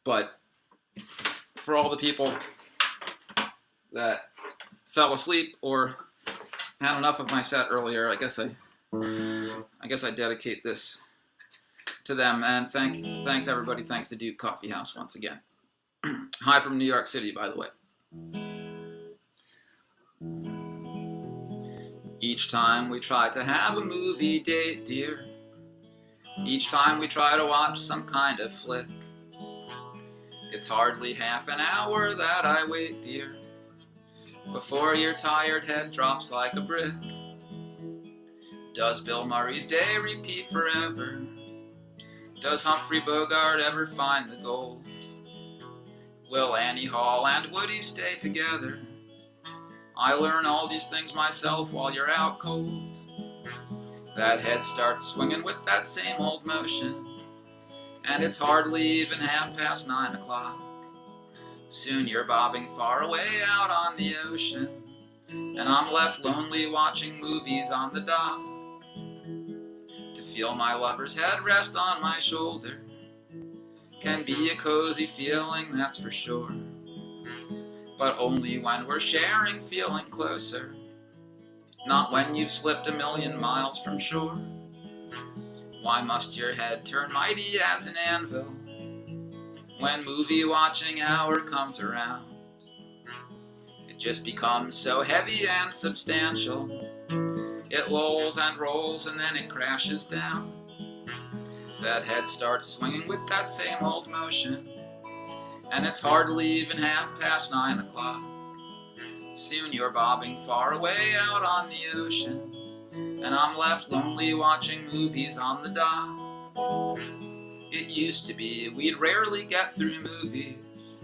But for all the people that fell asleep or had enough of my set earlier, I guess I dedicate this to them. And thanks everybody. Thanks to Duke Coffee House once again. Hi from New York City, by the way. Each time we try to have a movie date, dear, each time we try to watch some kind of flick, it's hardly half an hour that I wait, dear, before your tired head drops like a brick. Does Bill Murray's day repeat forever? Does Humphrey Bogart ever find the gold? Will Annie Hall and Woody stay together? I learn all these things myself while you're out cold. That head starts swinging with that same old motion, and it's hardly even 9:30 o'clock. Soon you're bobbing far away out on the ocean, and I'm left lonely watching movies on the dock. To feel my lover's head rest on my shoulder can be a cozy feeling, that's for sure. But only when we're sharing feeling closer, not when you've slipped 1,000,000 miles from shore. Why must your head turn mighty as an anvil when movie watching hour comes around? It just becomes so heavy and substantial. It lolls and rolls and then it crashes down. That head starts swinging with that same old motion, and it's hardly even 9:30 o'clock. Soon you're bobbing far away out on the ocean, and I'm left lonely watching movies on the dock. It used to be we'd rarely get through movies,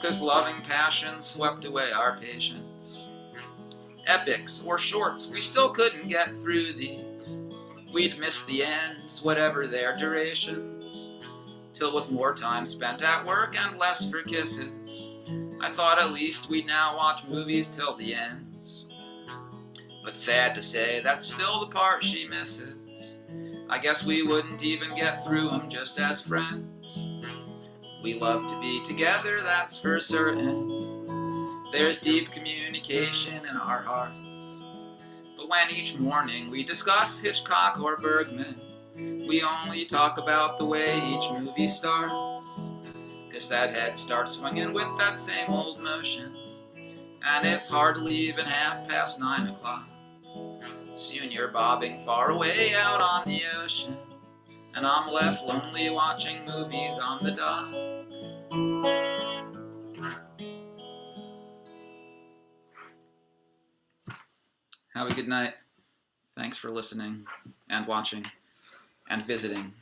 'cause loving passion swept away our patience. Epics or shorts, we still couldn't get through these. We'd miss the ends, whatever their durations, till with more time spent at work and less for kisses, I thought at least we'd now watch movies till the ends. But sad to say, that's still the part she misses. I guess we wouldn't even get through them just as friends. We love to be together, that's for certain. There's deep communication in our hearts. But when each morning we discuss Hitchcock or Bergman, We only talk about the way each movie starts, 'cause that head starts swinging with that same old motion. And it's hardly even 9:30. Soon you're bobbing far away out on the ocean, and I'm left lonely watching movies on the dock. Have a good night. Thanks for listening and watching and visiting.